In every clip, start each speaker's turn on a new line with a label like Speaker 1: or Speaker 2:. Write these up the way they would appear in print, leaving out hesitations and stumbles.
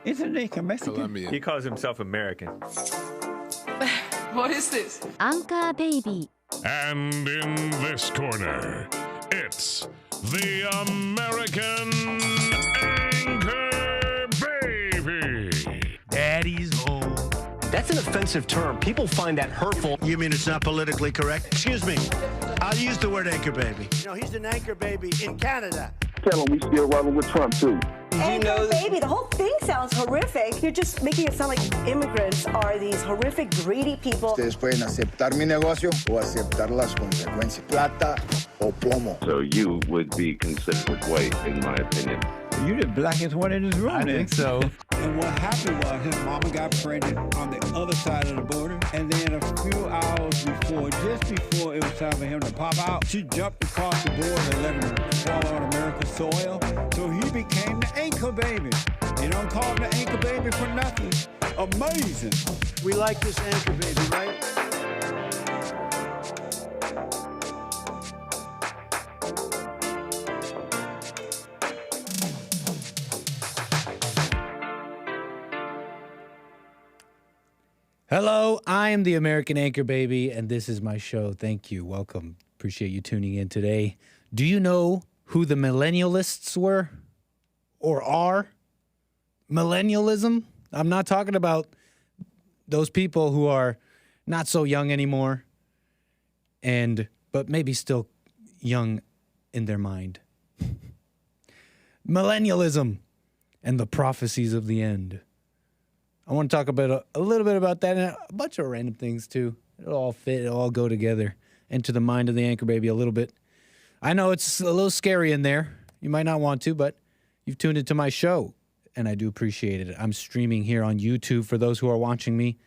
Speaker 1: Isn't he Mexican?
Speaker 2: Colombian.
Speaker 3: He calls himself American.
Speaker 4: What is this?
Speaker 5: 𝒔𝒐𝒄𝒊𝒂𝒍𝒔.
Speaker 6: And in this corner, it's the American Anchor Baby.
Speaker 7: Daddy's home.
Speaker 8: That's an offensive term. People find that hurtful.
Speaker 7: You mean it's not politically correct? Excuse me. I'll use the word anchor baby.
Speaker 9: You know, he's an anchor baby in Canada.
Speaker 10: Tell him we still rolling with Trump, too.
Speaker 11: Anchor baby, the whole thing sounds horrific. You're just making it sound like immigrants are these horrific, greedy people.
Speaker 12: Ustedes pueden aceptar mi negocio o aceptar las consecuencias. Plata o plomo.
Speaker 13: So you would be considered white, in my opinion.
Speaker 1: You the blackest one in this room.
Speaker 7: I think so.
Speaker 14: And what happened was his mama got pregnant on the other side of the border. And then a few hours before, just before it was time for him to pop out, she jumped across the border and let him fall on America's soil. So he became the anchor baby. You don't call him the anchor baby for nothing. Amazing.
Speaker 9: We like this anchor baby, right?
Speaker 15: Hello, I am the American Anchor Baby, and this is my show. Thank you. Welcome. Appreciate you tuning in today. Do you know who the millennialists were or are? Millennialism? I'm not talking about those people who are not so young anymore, but maybe still young in their mind. Millennialism and the prophecies of the end. I want to talk about a little bit about that and a bunch of random things too. It'll all fit, it'll all go together into the mind of the anchor baby a little bit. I know it's a little scary in there. You might not want to, but you've tuned into my show, and I do appreciate it. I'm streaming here on YouTube for those who are watching me.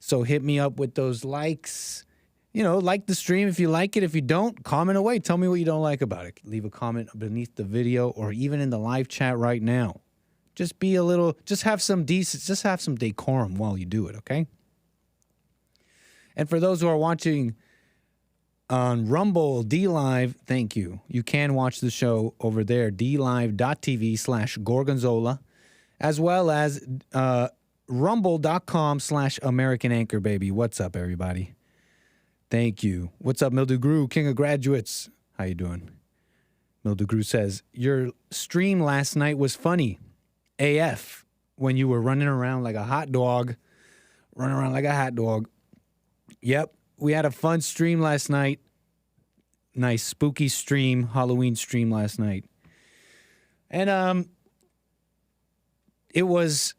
Speaker 15: So hit me up with those likes. You know, like the stream if you like it. If you don't, comment away. Tell me what you don't like about it. Leave a comment beneath the video or even in the live chat right now. Just be a little, just have some decorum while you do it, okay? And for those who are watching on Rumble, DLive, thank you. You can watch the show over there, dlive.tv/Gorgonzola, as well as rumble.com/American Anchor Baby. What's up, everybody? Thank you. What's up, 𝒏𝒊𝒄𝒌𝒔𝒕𝒓𝒆𝒂𝒎, King of Graduates? How you doing? 𝒏𝒊𝒄𝒌𝒔𝒕𝒓𝒆𝒂𝒎 says, your stream last night was funny. AF, when you were running around like a hot dog. Yep, we had a fun stream last night. Nice spooky stream, Halloween stream last night. And it was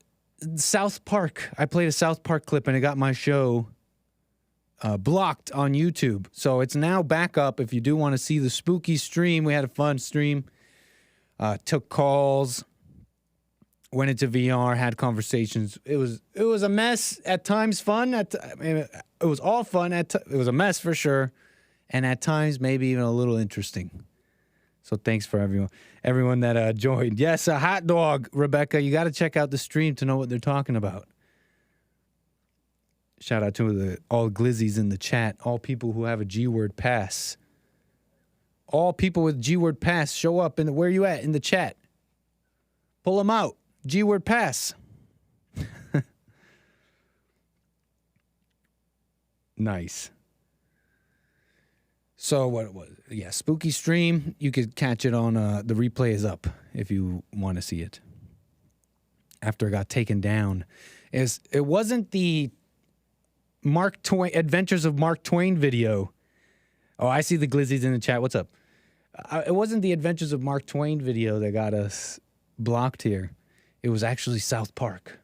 Speaker 15: South Park. I played a South Park clip and it got my show blocked on YouTube. So it's now back up if you do want to see the spooky stream. We had a fun stream. Took calls. Went into VR, had conversations. It was a mess at times, fun. It was all fun. It was a mess for sure, and at times maybe even a little interesting. So thanks for everyone that joined. Yes, a hot dog, Rebecca. You got to check out the stream to know what they're talking about. Shout out to all glizzies in the chat. All people who have a G-word pass. All people with G-word pass, show up where you at in the chat. Pull them out. G-word pass. Nice. So what it was? Yeah, spooky stream. You could catch it on the replay is up if you want to see it. After it got taken down, it wasn't the Mark Twain Adventures of Mark Twain video. Oh, I see the glizzies in the chat. What's up? It wasn't the Adventures of Mark Twain video that got us blocked here. It was actually South Park.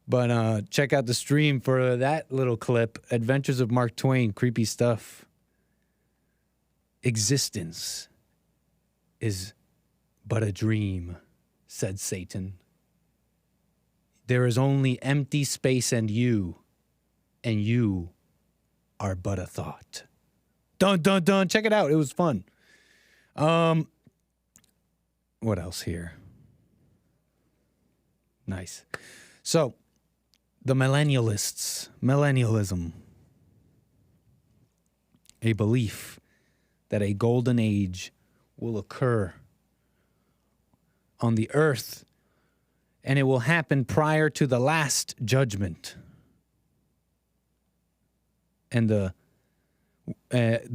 Speaker 15: But check out the stream for that little clip. Adventures of Mark Twain, creepy stuff. Existence is but a dream, said Satan. There is only empty space and you are but a thought. Dun, dun, dun. Check it out. It was fun. What else here? Nice. So, the millennialists, millennialism, a belief that a golden age will occur on the earth and it will happen prior to the last judgment. And the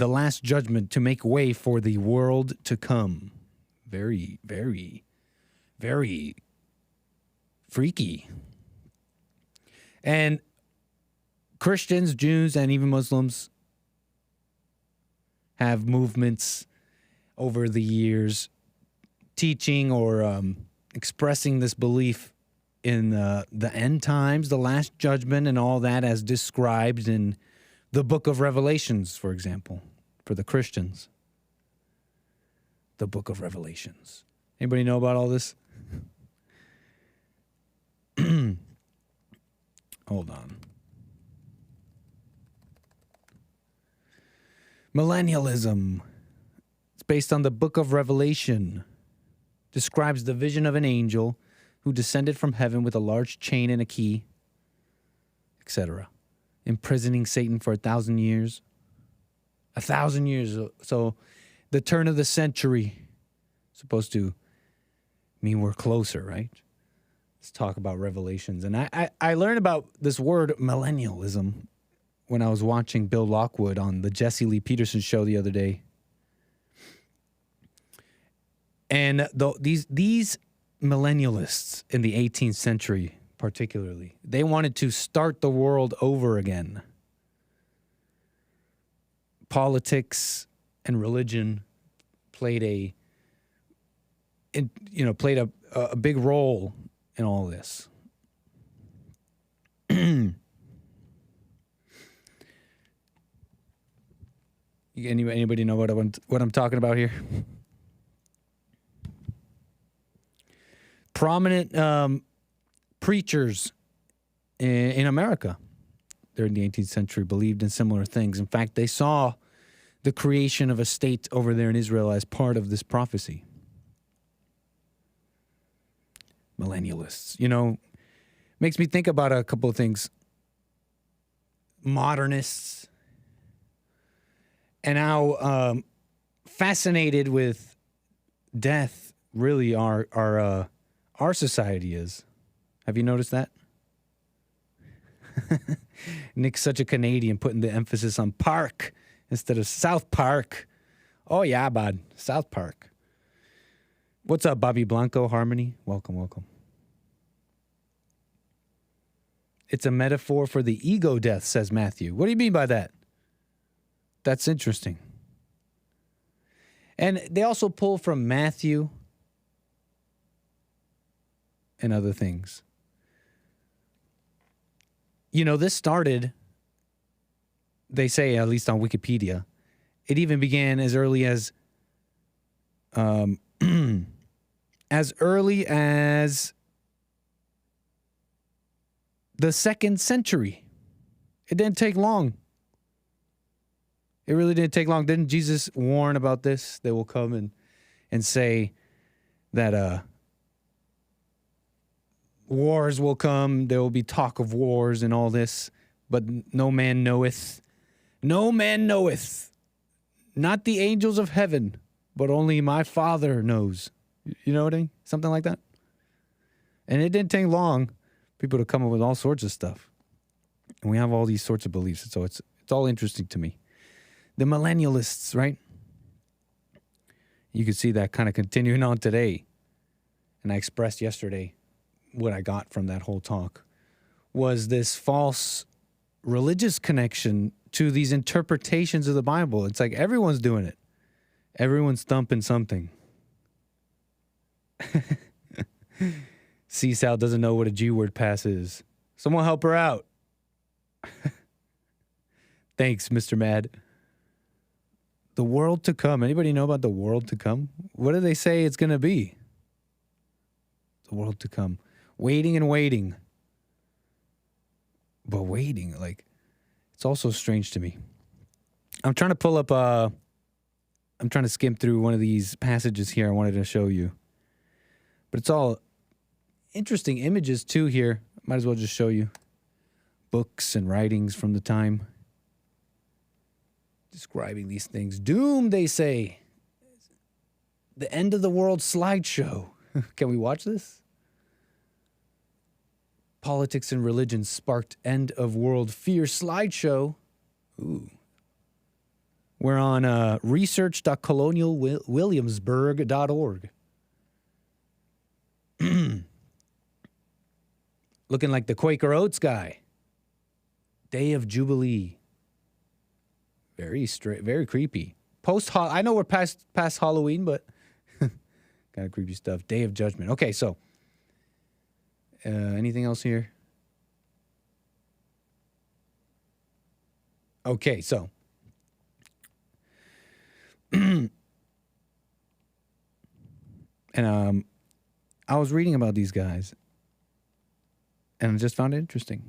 Speaker 15: last judgment to make way for the world to come. Very, very, very freaky. And Christians, Jews, and even Muslims have movements over the years teaching or expressing this belief in the end times, the last judgment, and all that as described in the book of Revelations, for example, for the Christians. The book of Revelations. Anybody know about all this? Hold on. Millennialism. It's based on the book of Revelation. Describes the vision of an angel who descended from heaven with a large chain and a key, etc., imprisoning Satan for 1,000 years. 1,000 years. So the turn of the century supposed to mean we're closer, right? Let's talk about Revelations. And I learned about this word millennialism when I was watching Bill Lockwood on the Jesse Lee Peterson show the other day. And these millennialists in the 18th century particularly, they wanted to start the world over again. Politics and religion played a big role in all this. Anybody know what I'm talking about here? Prominent preachers in America during the 18th century believed in similar things. In fact, they saw the creation of a state over there in Israel as part of this prophecy. Millennialists. You know, makes me think about a couple of things. Modernists. And how fascinated with death really our society is. Have you noticed that? Nick's such a Canadian, putting the emphasis on park instead of South Park. Oh, yeah, bud. South Park. What's up, Bobby Blanco, Harmony? Welcome, welcome. It's a metaphor for the ego death, says Matthew. What do you mean by that? That's interesting. And they also pull from Matthew and other things. You know, this started, they say, at least on Wikipedia, it even began as early as the 2nd century. It didn't take long. It really didn't take long. Didn't Jesus warn about this? They will come and say that wars will come. There will be talk of wars and all this. But no man knoweth. No man knoweth. Not the angels of heaven, but only my Father knows. You know what I mean? Something like that. And it didn't take long. People to come up with all sorts of stuff. And we have all these sorts of beliefs. So it's all interesting to me. The millennialists, right? You could see that kind of continuing on today. And I expressed yesterday what I got from that whole talk was this false religious connection to these interpretations of the Bible. It's like everyone's doing it. Everyone's thumping something. C-Sal doesn't know what a G-word pass is. Someone help her out. Thanks, Mr. Mad. The world to come. Anybody know about the world to come? What do they say it's going to be? The world to come. Waiting and waiting. But waiting, like, it's also strange to me. I'm trying to pull up, I'm trying to skim through one of these passages here I wanted to show you. But it's all interesting images too here. Might as well just show you. Books and writings from the time. Describing these things. Doom, they say. The end of the world slideshow. Can we watch this? Politics and Religion Sparked End of World Fear slideshow. Ooh. We're on research.colonialwilliamsburg.org. Looking like the Quaker Oats guy. Day of Jubilee. Very straight, very creepy. I know we're past Halloween, but kind of creepy stuff. Day of Judgment. Okay, so anything else here? Okay, so and I was reading about these guys, and I just found it interesting.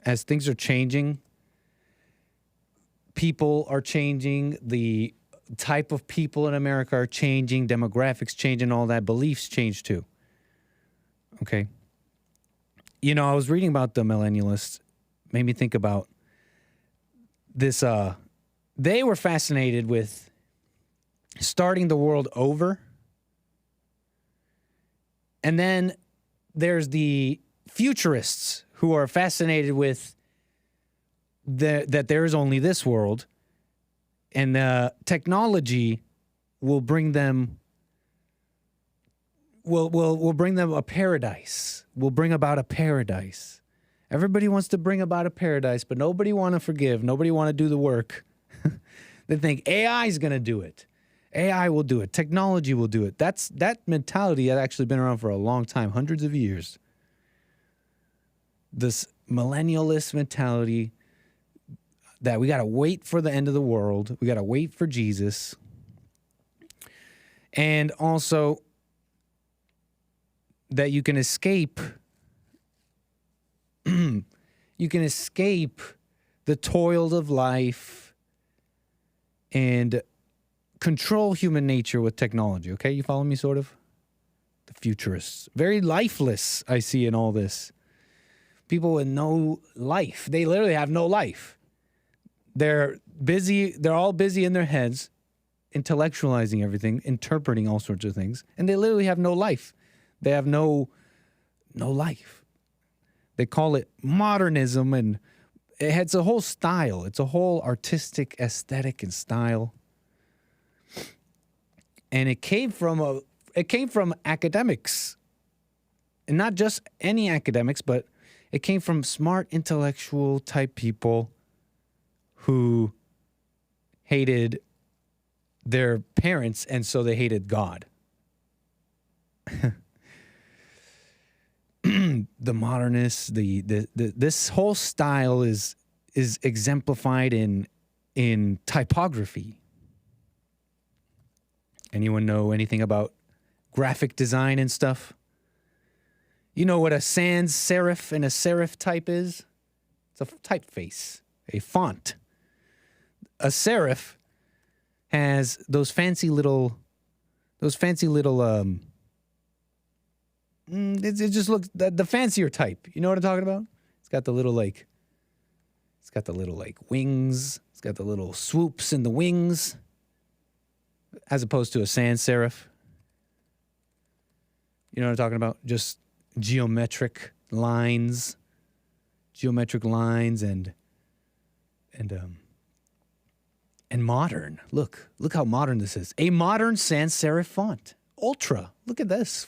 Speaker 15: As things are changing, people are changing, the type of people in America are changing, demographics changing, all that, beliefs change too. Okay. You know, I was reading about the millennialists, made me think about this. They were fascinated with starting the world over. And then there's the futurists who are fascinated with that there is only this world, and technology will bring them will bring them a paradise. Will bring about a paradise. Everybody wants to bring about a paradise, but nobody want to forgive. Nobody want to do the work. They think AI is going to do it. AI will do it. Technology will do it. That mentality had actually been around for a long time, hundreds of years. This millennialist mentality that we got to wait for the end of the world. We got to wait for Jesus. And also that you can escape the toils of life and control human nature with technology. Okay, you follow me, sort of? The futurists. Very lifeless, I see in all this. People with no life. They literally have no life. They're busy. They're all busy in their heads, intellectualizing everything, interpreting all sorts of things, and they literally have no life. They have no life. They call it modernism, and it's a whole style. It's a whole artistic aesthetic and style. And it came from academics, and not just any academics, but it came from smart intellectual type people who hated their parents, and so they hated God. The modernists, this whole style is exemplified in typography. Anyone know anything about graphic design and stuff? You know what a sans serif and a serif type is? It's a typeface, a font. A serif has those fancy little it just looks the fancier type. You know what I'm talking about? It's got the little wings. It's got the little swoops in the wings, as opposed to a sans serif. You know what I'm talking about? Just geometric lines and modern. Look how modern this is. A modern sans serif font. Ultra. Look at this,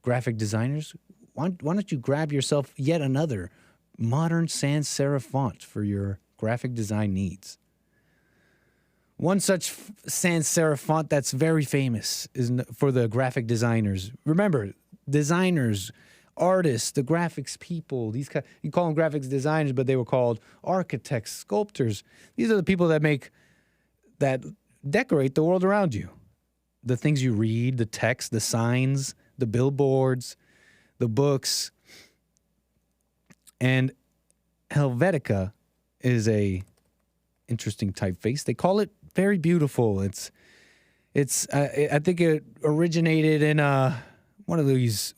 Speaker 15: graphic designers. Why don't you grab yourself yet another modern sans serif font for your graphic design needs? One such sans serif font that's very famous is for the graphic designers. Remember, designers, artists, the graphics people, you call them graphics designers, but they were called architects, sculptors. These are the people that decorate the world around you. The things you read, the text, the signs, the billboards, the books. And Helvetica is a interesting typeface. They call it very beautiful. It's I think it originated in one of those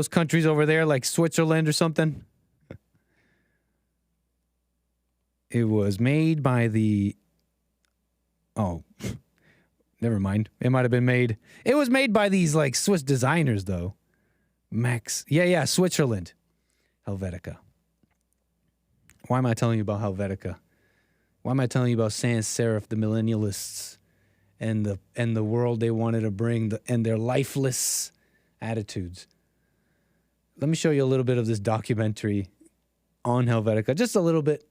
Speaker 15: countries over there, like Switzerland or something. It was made by never mind. It might have been made. It was made by these like Swiss designers, though. Max. Yeah, Switzerland. Helvetica. Why am I telling you about Helvetica? Why am I telling you about sans serif, the millennialists, and the world they wanted to bring, and their lifeless attitudes? Let me show you a little bit of this documentary on Helvetica, just a little bit.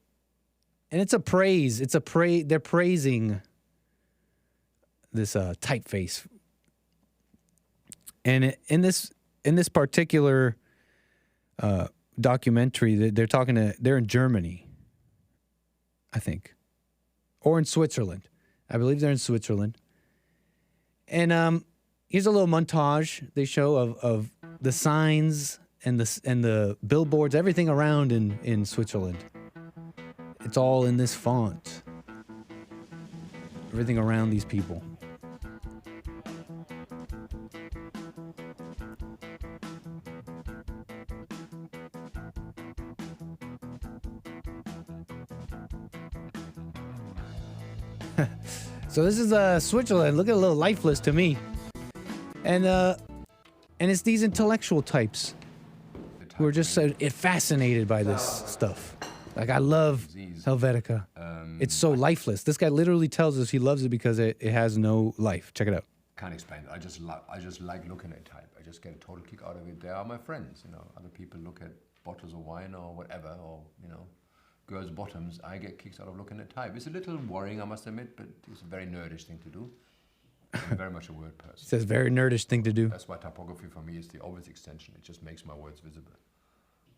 Speaker 15: And it's a praise. They're praising this typeface. And in this particular documentary, they're in Germany, I think, or in Switzerland. I believe they're in Switzerland. And here's a little montage they show of the signs and the billboards, everything around in Switzerland. It's all in this font. Everything around these people. So this is Switzerland. Look at a little lifeless to me. And it's these intellectual types who are just so fascinated by this stuff. Like, I love Helvetica. It's so lifeless. This guy literally tells us he loves it because it has no life. Check it out.
Speaker 2: Can't explain it. I just like looking at type. I just get a total kick out of it. They are my friends, you know. Other people look at bottles of wine or whatever, or, you know, girls' bottoms. I get kicks out of looking at type. It's a little worrying, I must admit, but it's a very nerdish thing to do. I'm very much a word person.
Speaker 15: It's a very nerdish thing to do.
Speaker 2: That's why typography for me is the obvious extension. It just makes my words visible.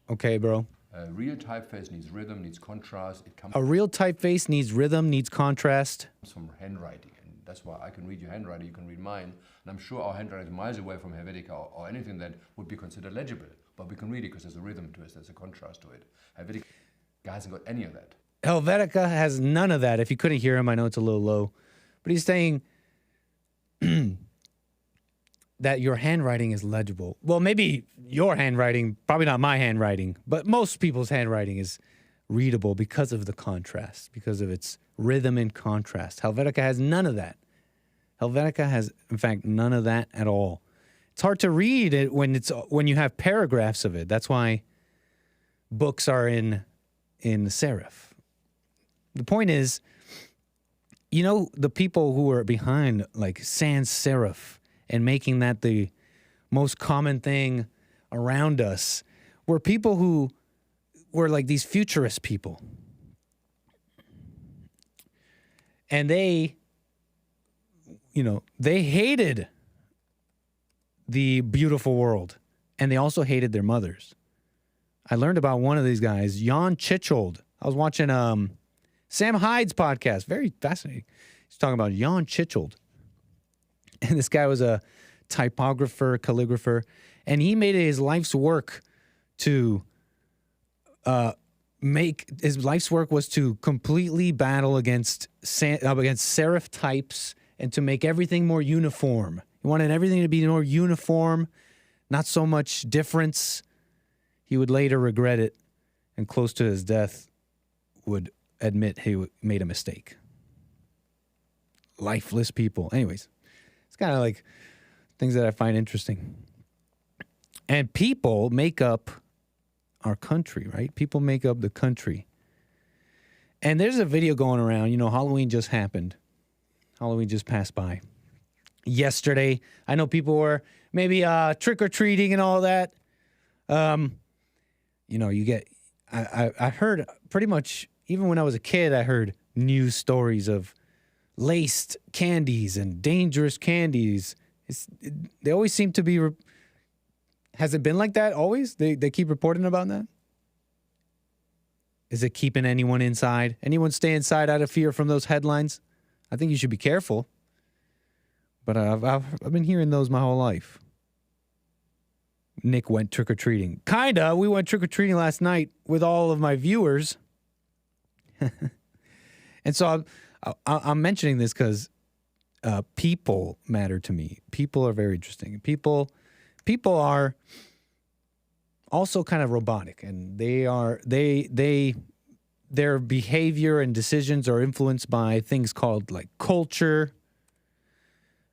Speaker 15: Okay, bro.
Speaker 2: A real typeface needs rhythm, needs contrast.
Speaker 15: A real typeface needs rhythm, needs contrast.
Speaker 2: It comes from handwriting, and that's why I can read your handwriting, you can read mine, and I'm sure our handwriting is miles away from Helvetica or anything that would be considered legible, but we can read it because there's a rhythm to it, there's a contrast to it. Helvetica hasn't got any of that.
Speaker 15: Helvetica has none of that. If you couldn't hear him, I know it's a little low, but he's saying that your handwriting is legible. Well, maybe your handwriting, probably not my handwriting, but most people's handwriting is readable because of the contrast, because of its rhythm and contrast. Helvetica has none of that. Helvetica has, in fact, none of that at all. It's hard to read it when you have paragraphs of it. That's why books are in serif. The point is, you know, the people who are behind like sans serif and making that the most common thing around us were people who were like these futurist people. And they, you know, they hated the beautiful world. And they also hated their mothers. I learned about one of these guys, 𝒏𝒊𝒄𝒌𝒔𝒕𝒓𝒆𝒂𝒎. I was watching Sam Hyde's podcast. Very fascinating. He's talking about 𝒏𝒊𝒄𝒌𝒔𝒕𝒓𝒆𝒂𝒎. And this guy was a typographer, calligrapher, and he made it his life's work to was to completely battle against serif types and to make everything more uniform. He wanted everything to be more uniform, not so much difference. He would later regret it, and close to his death would admit he made a mistake. Lifeless people. Anyways, it's kind of like things that I find interesting. And people make up our country, right? People make up the country. And there's a video going around. You know, Halloween just happened. Halloween just passed by. Yesterday, I know people were maybe trick-or-treating and all that. You know, you get... I heard pretty much, even when I was a kid, I heard news stories of laced candies and dangerous candies. They always seem to be... Has it been like that always? They keep reporting about that? Is it keeping anyone inside? Anyone stay inside out of fear from those headlines? I think you should be careful. But I've been hearing those my whole life. Nick went trick-or-treating. Kinda. We went trick-or-treating last night with all of my viewers. And so I'm mentioning this because people matter to me. People are very interesting. People are also kind of robotic, and their behavior and decisions are influenced by things called like culture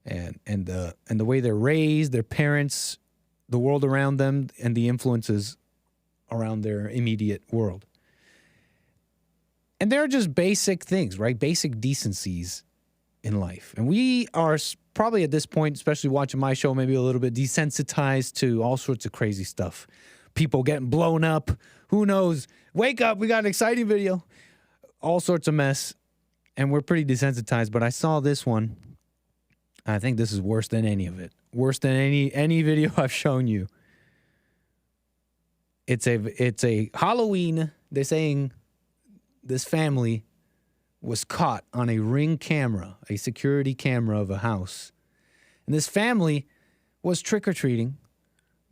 Speaker 15: and the way they're raised, their parents, the world around them and the influences around their immediate world. And they're just basic things, right? Basic decencies in life. And we are probably at this point, especially watching my show, maybe a little bit desensitized to all sorts of crazy stuff. People getting blown up. Who knows? Wake up, we got an exciting video. All sorts of mess. And we're pretty desensitized. But I saw this one. I think this is worse than any of it. Worse than any video I've shown you. It's a Halloween. They're saying this family was caught on a Ring camera, a security camera of a house. And this family was trick-or-treating,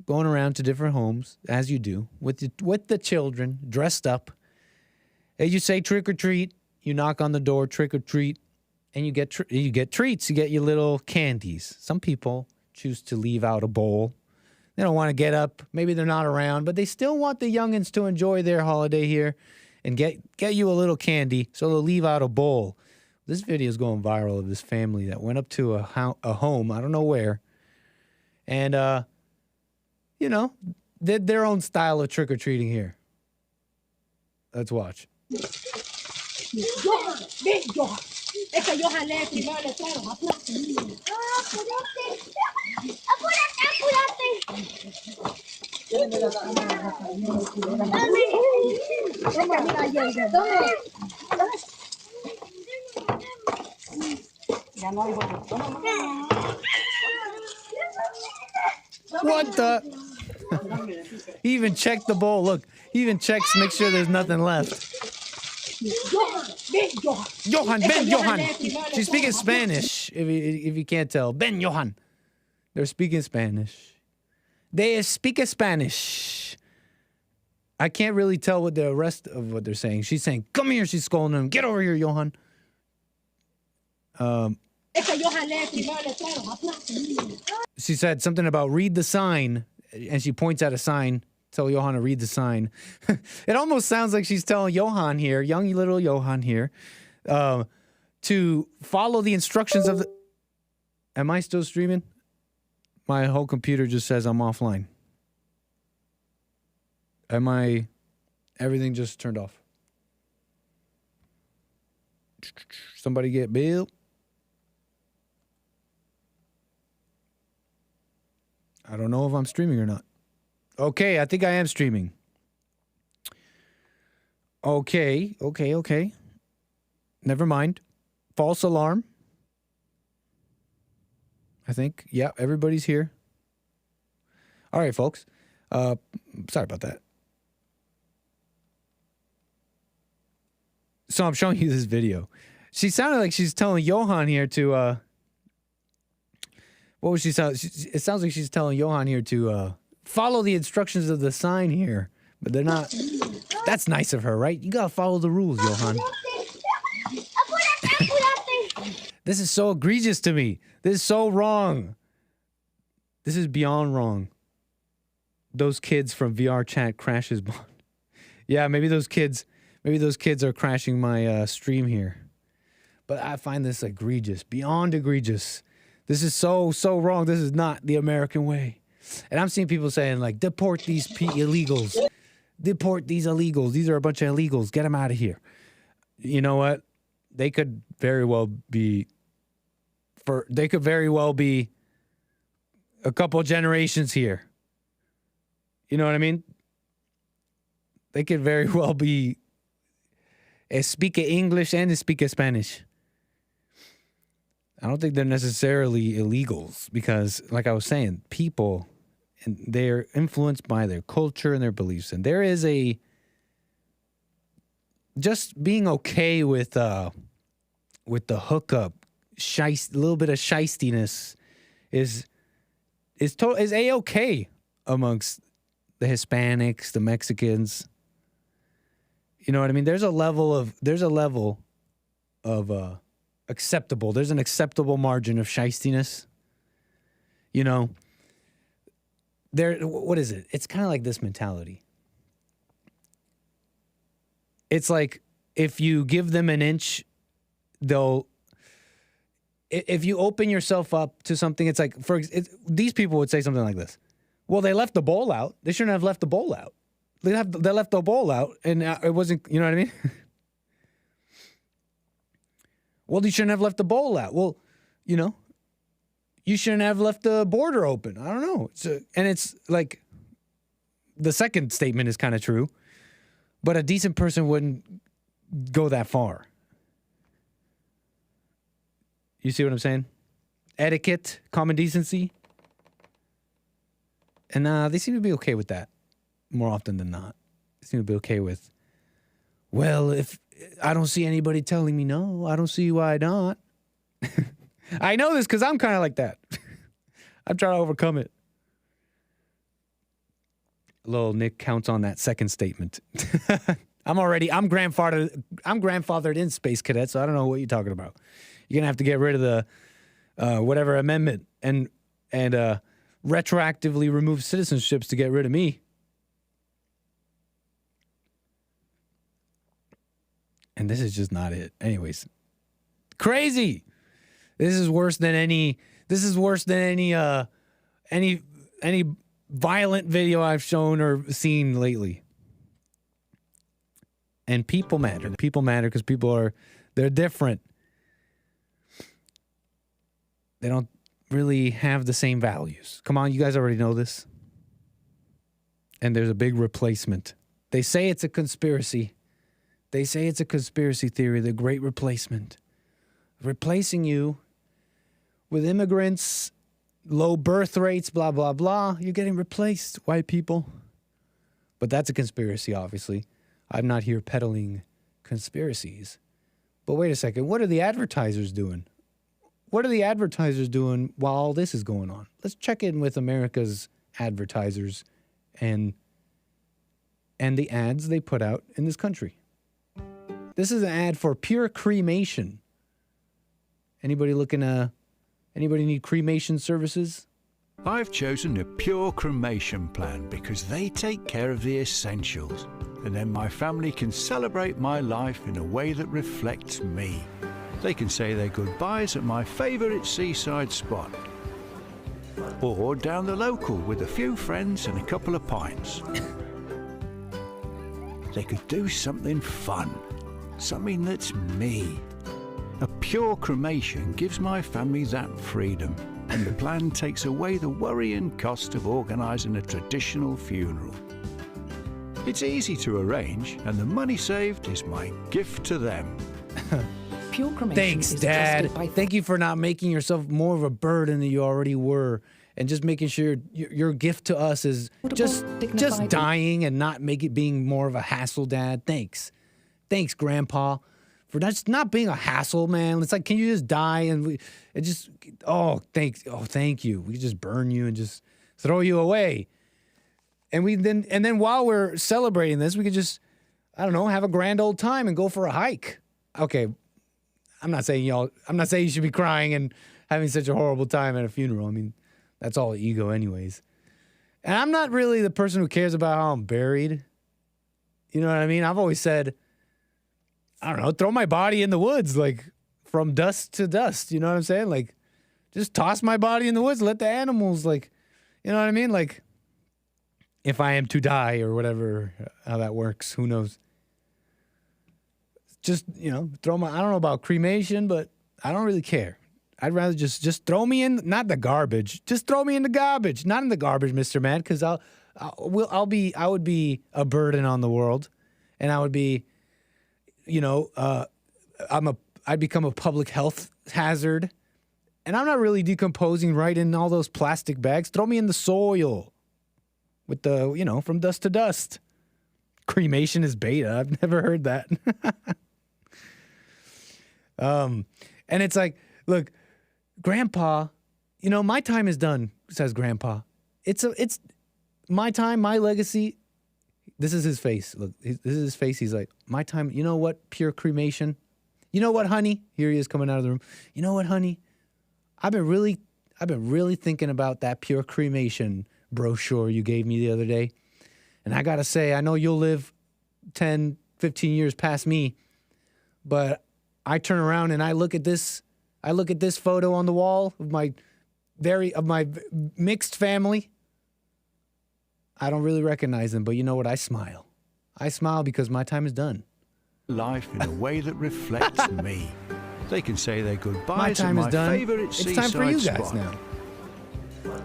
Speaker 15: going around to different homes, as you do, with the children, dressed up. As you say trick-or-treat, you knock on the door, trick-or-treat, and you get treats. You get your little candies. Some people choose to leave out a bowl. They don't want to get up. Maybe they're not around, but they still want the youngins to enjoy their holiday here and get you a little candy, so they'll leave out a bowl. This video is going viral of this family that went up to a home, I don't know where, and, did their own style of trick-or-treating here. Let's watch.
Speaker 3: Es que Johan lee primero le traigo. Apúrate.
Speaker 15: What the? He even checked the bowl. Look, he even checks, make sure there's nothing left. Johan, Ben Johan. She's speaking Spanish, if you can't tell. Ben Johan. They're speaking Spanish. They speak Spanish. I can't really tell what the rest of what they're saying. She's saying, come here, she's scolding him. Get over here, Johan. She said something about read the sign, and she points at a sign. Tell Johan to read the sign. It almost sounds like she's telling Johan here, young little Johan here, to follow the instructions of the... Am I still streaming? My whole computer just says I'm offline. Everything just turned off. Somebody get Bill. I don't know if I'm streaming or not. Okay, I think I am streaming. Okay. Never mind. False alarm. I think. Yeah, everybody's here. All right, folks. Sorry about that. So I'm showing you this video. She sounded like she's telling Johan here to... what was she saying? It sounds like she's telling Johan here to... follow the instructions of the sign here, but they're not. That's nice of her, right? You gotta follow the rules, Johan. This is so egregious to me. This is so wrong. This is beyond wrong. Those kids from VR chat crashes. Yeah, maybe those kids are crashing my stream here. But I find this egregious, beyond egregious. This is so wrong. This is not the American way. And I'm seeing people saying, like, deport these illegals. Deport these illegals. These are a bunch of illegals. Get them out of here. You know what? They could very well be a couple generations here. You know what I mean? They could very well be speak English and speak Spanish. I don't think they're necessarily illegals because, like I was saying, people... and they're influenced by their culture and their beliefs. And there is just being okay with the hookup, a little bit of shystiness is A-okay amongst the Hispanics, the Mexicans. You know what I mean? There's a level of acceptable. There's an acceptable margin of shystiness. You know, what is it? It's kind of like this mentality. It's like if you give them an inch, if you open yourself up to something, it's like, these people would say something like this. Well, they left the bowl out. They shouldn't have left the bowl out. They left the bowl out, and it wasn't, you know what I mean? Well, you shouldn't have left the bowl out. Well, you know, you shouldn't have left the border open. I don't know. And it's like, the second statement is kind of true, but a decent person wouldn't go that far. You see what I'm saying? Etiquette, common decency. And they seem to be okay with that more often than not. They seem to be okay with, well, if I don't see anybody telling me no, I don't see why not. I know this because I'm kind of like that. I'm trying to overcome it. Little Nick counts on that second statement. I'm grandfathered in Space Cadet, so I don't know what you're talking about. You're gonna have to get rid of the whatever amendment and retroactively remove citizenships to get rid of me. And this is just not it. Anyways, crazy. This is worse than any violent video I've shown or seen lately. And people matter. People matter because they're different. They don't really have the same values. Come on, you guys already know this. And there's a big replacement. They say it's a conspiracy. They say it's a conspiracy theory, the great replacement. Replacing you with immigrants, low birth rates, blah, blah, blah. You're getting replaced, white people. But that's a conspiracy, obviously. I'm not here peddling conspiracies. But wait a second. What are the advertisers doing? What are the advertisers doing while all this is going on? Let's check in with America's advertisers and the ads they put out in this country. This is an ad for pure cremation. Anybody need cremation services?
Speaker 4: I've chosen a pure cremation plan because they take care of the essentials. And then my family can celebrate my life in a way that reflects me. They can say their goodbyes at my favourite seaside spot. Or down the local with a few friends and a couple of pints. They could do something fun. Something that's me. A pure cremation gives my family that freedom. And the plan takes away the worry and cost of organising a traditional funeral. It's easy to arrange, and the money saved is my gift to them.
Speaker 5: Pure cremation.
Speaker 15: Thanks, Dad. Thank you for not making yourself more of a burden than you already were, and just making sure your gift to us is just dying and not make it being more of a hassle, Dad. Thanks, Grandpa, for not being a hassle, man. It's like, can you just die thank you. We just burn you and just throw you away. And then while we're celebrating this, we could just, I don't know, have a grand old time and go for a hike. Okay, I'm not saying you should be crying and having such a horrible time at a funeral. I mean, that's all ego anyways. And I'm not really the person who cares about how I'm buried. You know what I mean? I've always said, I don't know, throw my body in the woods, like from dust to dust. You know what I'm saying? Like, just toss my body in the woods, let the animals, like, you know what I mean? Like, if I am to die or whatever, how that works, who knows? Just, you know, I don't know about cremation, but I don't really care. I'd rather just throw me in, not the garbage. Just throw me in the garbage, not in the garbage, Mr. Man, because I would be a burden on the world, and I would be, you know, I'd become a public health hazard, and I'm not really decomposing right in all those plastic bags. Throw me in the soil. With the, you know, from dust to dust. Cremation is beta. I've never heard that. And it's like, look, Grandpa, you know, my time is done, says Grandpa. It's my time, my legacy. This is his face. Look, this is his face. He's like, my time, you know what, pure cremation? You know what, honey? Here he is coming out of the room. You know what, honey? I've been really thinking about that pure cremation brochure you gave me the other day. And I got to say, I know you'll live 10, 15 years past me, but I turn around and I look at this photo on the wall of my mixed family, I don't really recognize them, but you know what? I smile. I smile because my time is done.
Speaker 4: Life in a way that reflects me. They can say their goodbyes
Speaker 15: My time
Speaker 4: at
Speaker 15: is
Speaker 4: my
Speaker 15: done.
Speaker 4: favourite
Speaker 15: It's
Speaker 4: seaside
Speaker 15: time for you guys
Speaker 4: spot.
Speaker 15: now.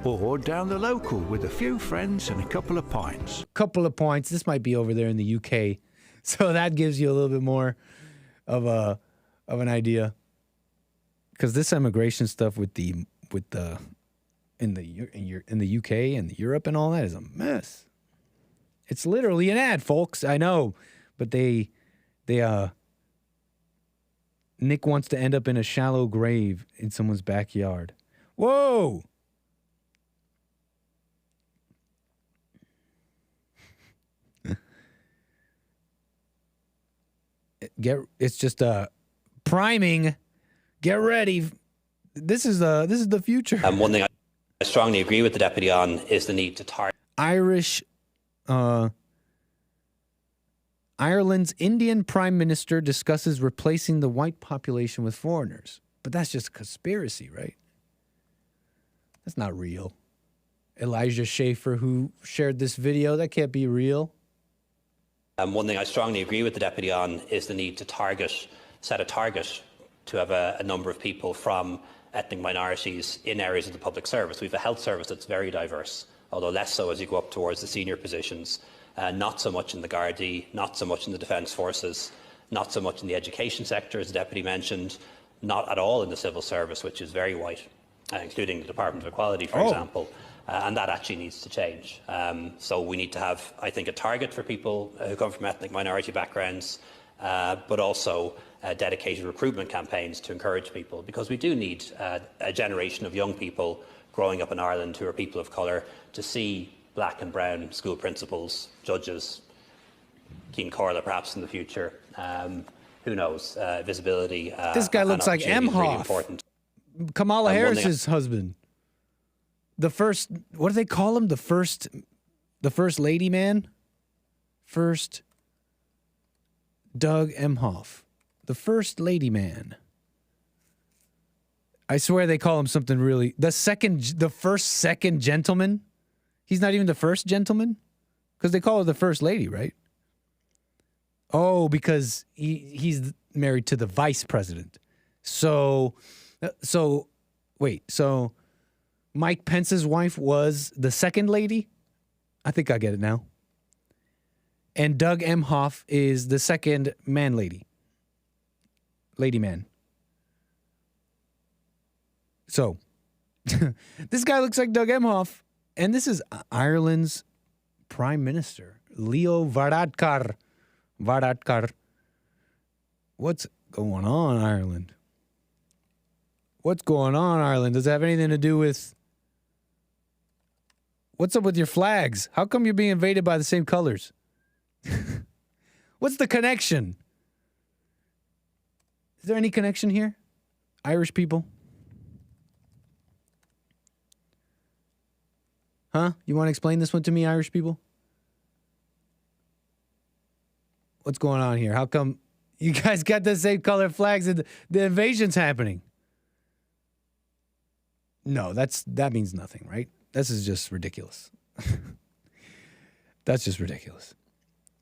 Speaker 4: Or down the local with a few friends and a couple of pints.
Speaker 15: Couple of points. This might be over there in the UK, so that gives you a little bit more of an idea. Because this immigration stuff in the UK and Europe and all that is a mess. It's literally an ad, folks. I know, but Nick wants to end up in a shallow grave in someone's backyard. Whoa! It's just priming. Get ready. This is the future.
Speaker 16: One thing I strongly agree with the deputy on is the need to target
Speaker 15: Ireland's Indian Prime Minister discusses replacing the white population with foreigners. But that's just a conspiracy, right? That's not real. Elijah Schaefer, who shared this video, that can't be real.
Speaker 16: One thing I strongly agree with the deputy on is the need to set a target to have a number of people from ethnic minorities in areas of the public service. We have a health service that's very diverse, although less so as you go up towards the senior positions. Not so much in the Gardaí, not so much in the Defence Forces, not so much in the education sector, as the deputy mentioned, not at all in the civil service, which is very white, including the Department of Equality, for example. And that actually needs to change. So we need to have, I think, a target for people who come from ethnic minority backgrounds, but also dedicated recruitment campaigns to encourage people, because we do need a generation of young people growing up in Ireland who are people of colour to see black and brown school principals, judges, Keen Corla perhaps in the future. Who knows? Visibility.
Speaker 15: This guy looks like Emhoff, really Kamala Harris's husband. The first, what do they call him? The first lady man? First Doug Emhoff. The first lady man. I swear they call him something really, the first second gentleman. He's not even the first gentleman? Because they call her the first lady, right? Oh, because he's married to the vice president. So Mike Pence's wife was the second lady? I think I get it now. And Doug Emhoff is the second lady man. So, this guy looks like Doug Emhoff. And this is Ireland's Prime Minister, Leo Varadkar. What's going on, Ireland? What's going on, Ireland? Does it have anything to do with... What's up with your flags? How come you're being invaded by the same colors? What's the connection? Is there any connection here? Irish people? Huh? You want to explain this one to me, Irish people? What's going on here? How come you guys got the same color flags and the invasion's happening? No, that means nothing, right? This is just ridiculous. That's just ridiculous.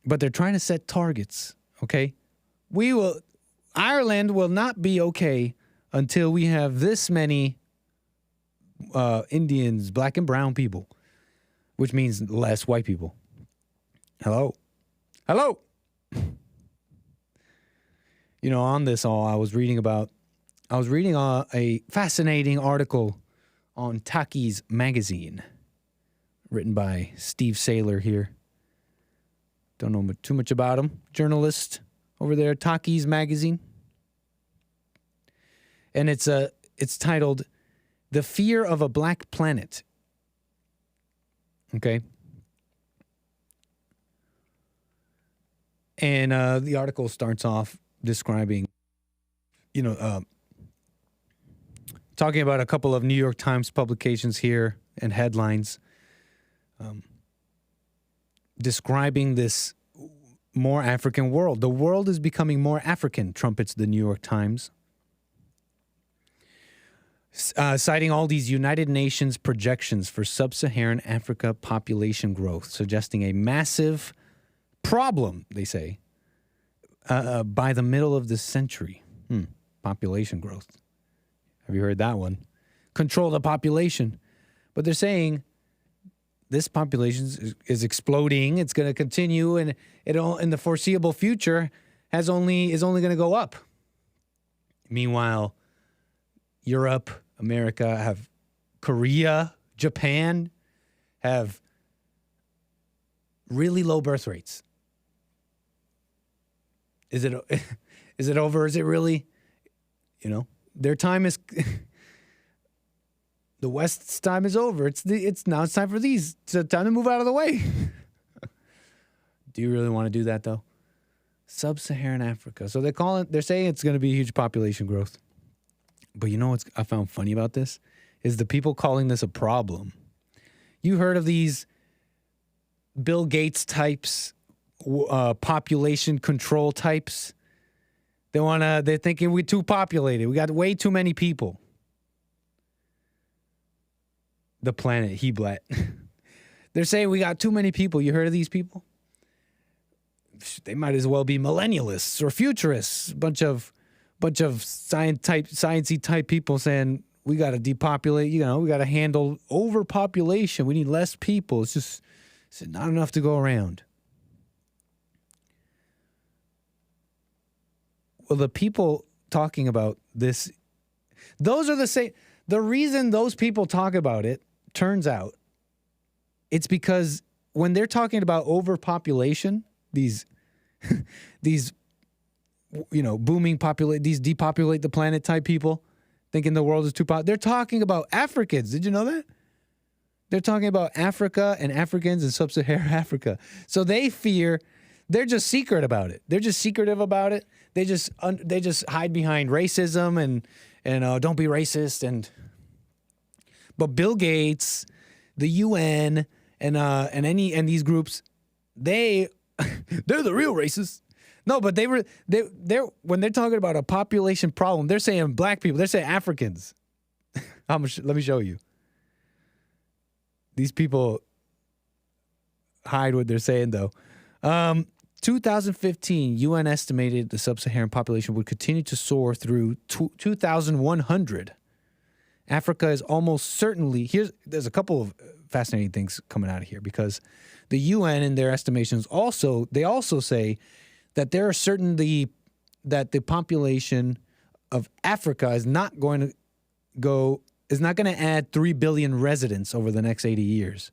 Speaker 15: But they're trying to set targets, okay? Ireland will not be okay until we have this many Indians, black and brown people, which means less white people. Hello? You know, on this all, I was reading a fascinating article on Taki's magazine, written by Steve Saylor here. Don't know too much about him. Journalist over there, Taki's magazine. And it's titled "The Fear of a Black Planet." Okay. And the article starts off describing, talking about a couple of New York Times publications here and headlines, describing this more African world. The world is becoming more African, trumpets the New York Times. citing all these United Nations projections for sub-Saharan Africa population growth, suggesting a massive problem, they say, by the middle of this century. Population growth. Have you heard that one? Control the population. But they're saying this population is exploding. It's going to continue, and in the foreseeable future is only going to go up. Meanwhile, Europe, America, have Korea, Japan have really low birth rates. Is it over? Is it really? Their time is the West's time is over. It's time for these. It's time to move out of the way. Do you really want to do that though? Sub-Saharan Africa. So they're saying it's going to be huge population growth. But you know what I found funny about this? Is the people calling this a problem. You heard of these Bill Gates types, population control types? They're thinking we're too populated. We got way too many people. The planet Heblat. They're saying we got too many people. You heard of these people? They might as well be millennialists or futurists. Bunch of sciencey type people saying we got to depopulate. We got to handle overpopulation. We need less people. It's not enough to go around. Well, the people talking about this, those are the same. The reason those people talk about it, turns out, it's because when they're talking about overpopulation, these booming these depopulate the planet type people, thinking the world is too popular. They're talking about Africans. Did you know that? They're talking about Africa and Africans in sub-Saharan Africa. So they fear. They're just secret about it. They're just secretive about it. They just hide behind racism and don't be racist. But Bill Gates, the UN, and these groups, they're the real racists. No, but they're when they're talking about a population problem, they're saying black people. They're saying Africans. Let me show you. These people hide what they're saying though. 2015, UN estimated the sub-Saharan population would continue to soar through 2100. Africa is almost certainly, there's a couple of fascinating things coming out of here, because the UN in their estimations also say that there are that the population of Africa is not going to add 3 billion residents over the next 80 years.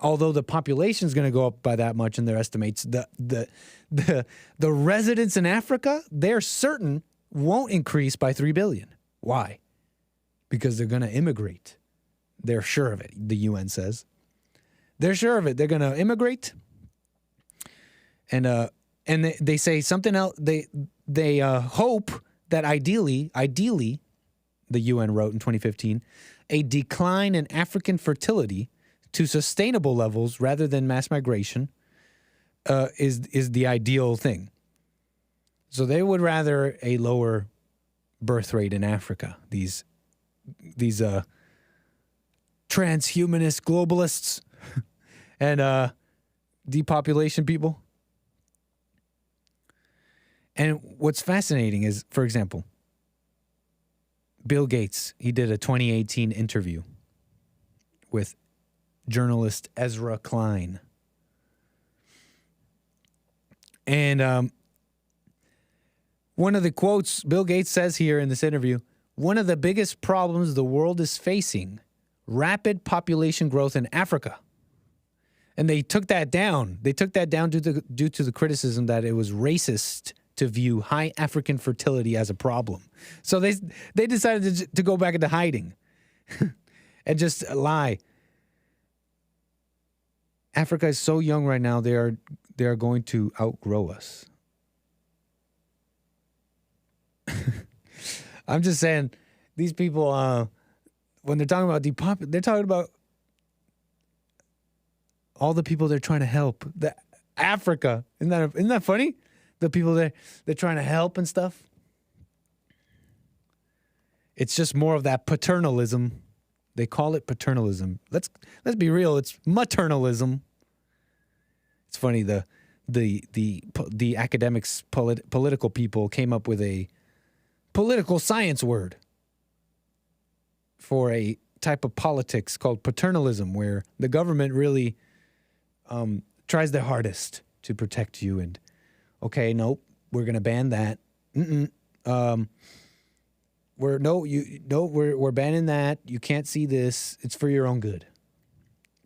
Speaker 15: Although the population is going to go up by that much in their estimates, the residents in Africa, they're certain won't increase by 3 billion. Why? Because they're going to immigrate. They're sure of it, the UN says. They're sure of it. They're going to immigrate. And they say something else. They hope that ideally, the UN wrote in 2015, a decline in African fertility to sustainable levels rather than mass migration is the ideal thing. So they would rather a lower birth rate in Africa. These transhumanist globalists and depopulation people. And what's fascinating is, for example, Bill Gates, he did a 2018 interview with journalist Ezra Klein. And one of the quotes Bill Gates says here in this interview, one of the biggest problems the world is facing, rapid population growth in Africa. And they took that down. They took that down due to the criticism that it was racist to view high African fertility as a problem. So they decided to go back into hiding and just lie. Africa is so young right now, they are going to outgrow us. I'm just saying, these people, when they're talking about depopulation, they're talking about all the people they're trying to help. Africa, isn't that funny? The people they're trying to help and stuff. It's just more of that paternalism. They call it paternalism. Let's be real. It's maternalism. It's funny. The academics, political people came up with a political science word for a type of politics called paternalism, where the government really tries their hardest to protect you. And okay, nope, we're gonna ban that. We're banning that. You can't see this. It's for your own good.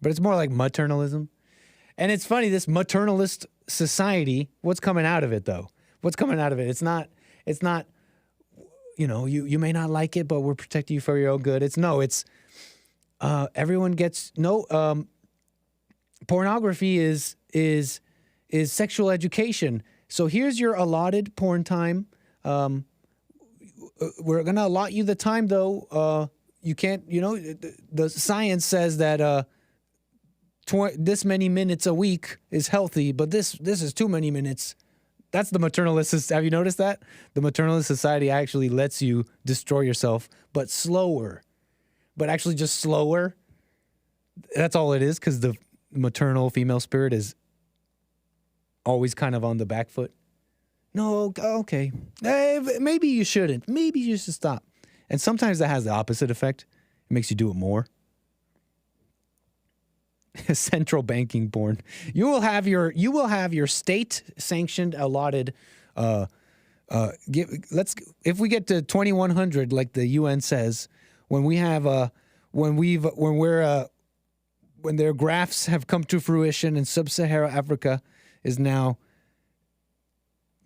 Speaker 15: But it's more like maternalism. And it's funny, this maternalist society, what's coming out of it though? What's coming out of it? It's not, you may not like it, but we're protecting you for your own good. Everyone gets, pornography is sexual education. So here's your allotted porn time. We're going to allot you the time though. You can't, the science says that, this many minutes a week is healthy, but this is too many minutes. That's the maternalist. Have you noticed that? The maternalist society actually lets you destroy yourself, but slower. But actually just slower. That's all it is, because the maternal female spirit is always kind of on the back foot. No, okay. Maybe you shouldn't. Maybe you should stop. And sometimes that has the opposite effect. It makes you do it more. Central banking porn. You will have your state sanctioned allotted. If we get to 2100, like the UN says, when their graphs have come to fruition and sub-Saharan Africa is now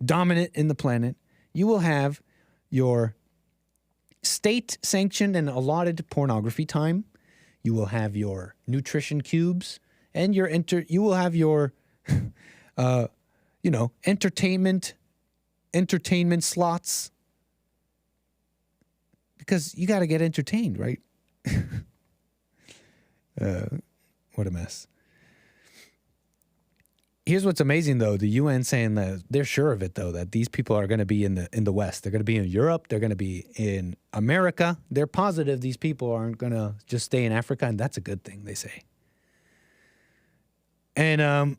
Speaker 15: dominant in the planet, you will have your state sanctioned and allotted pornography time. You will have your nutrition cubes, and you will have your, entertainment slots, because you got to get entertained, right? What a mess. Here's what's amazing, though. The UN saying that they're sure of it, though, that these people are going to be in the West. They're going to be in Europe. They're going to be in America. They're positive these people aren't going to just stay in Africa, and that's a good thing, they say. And,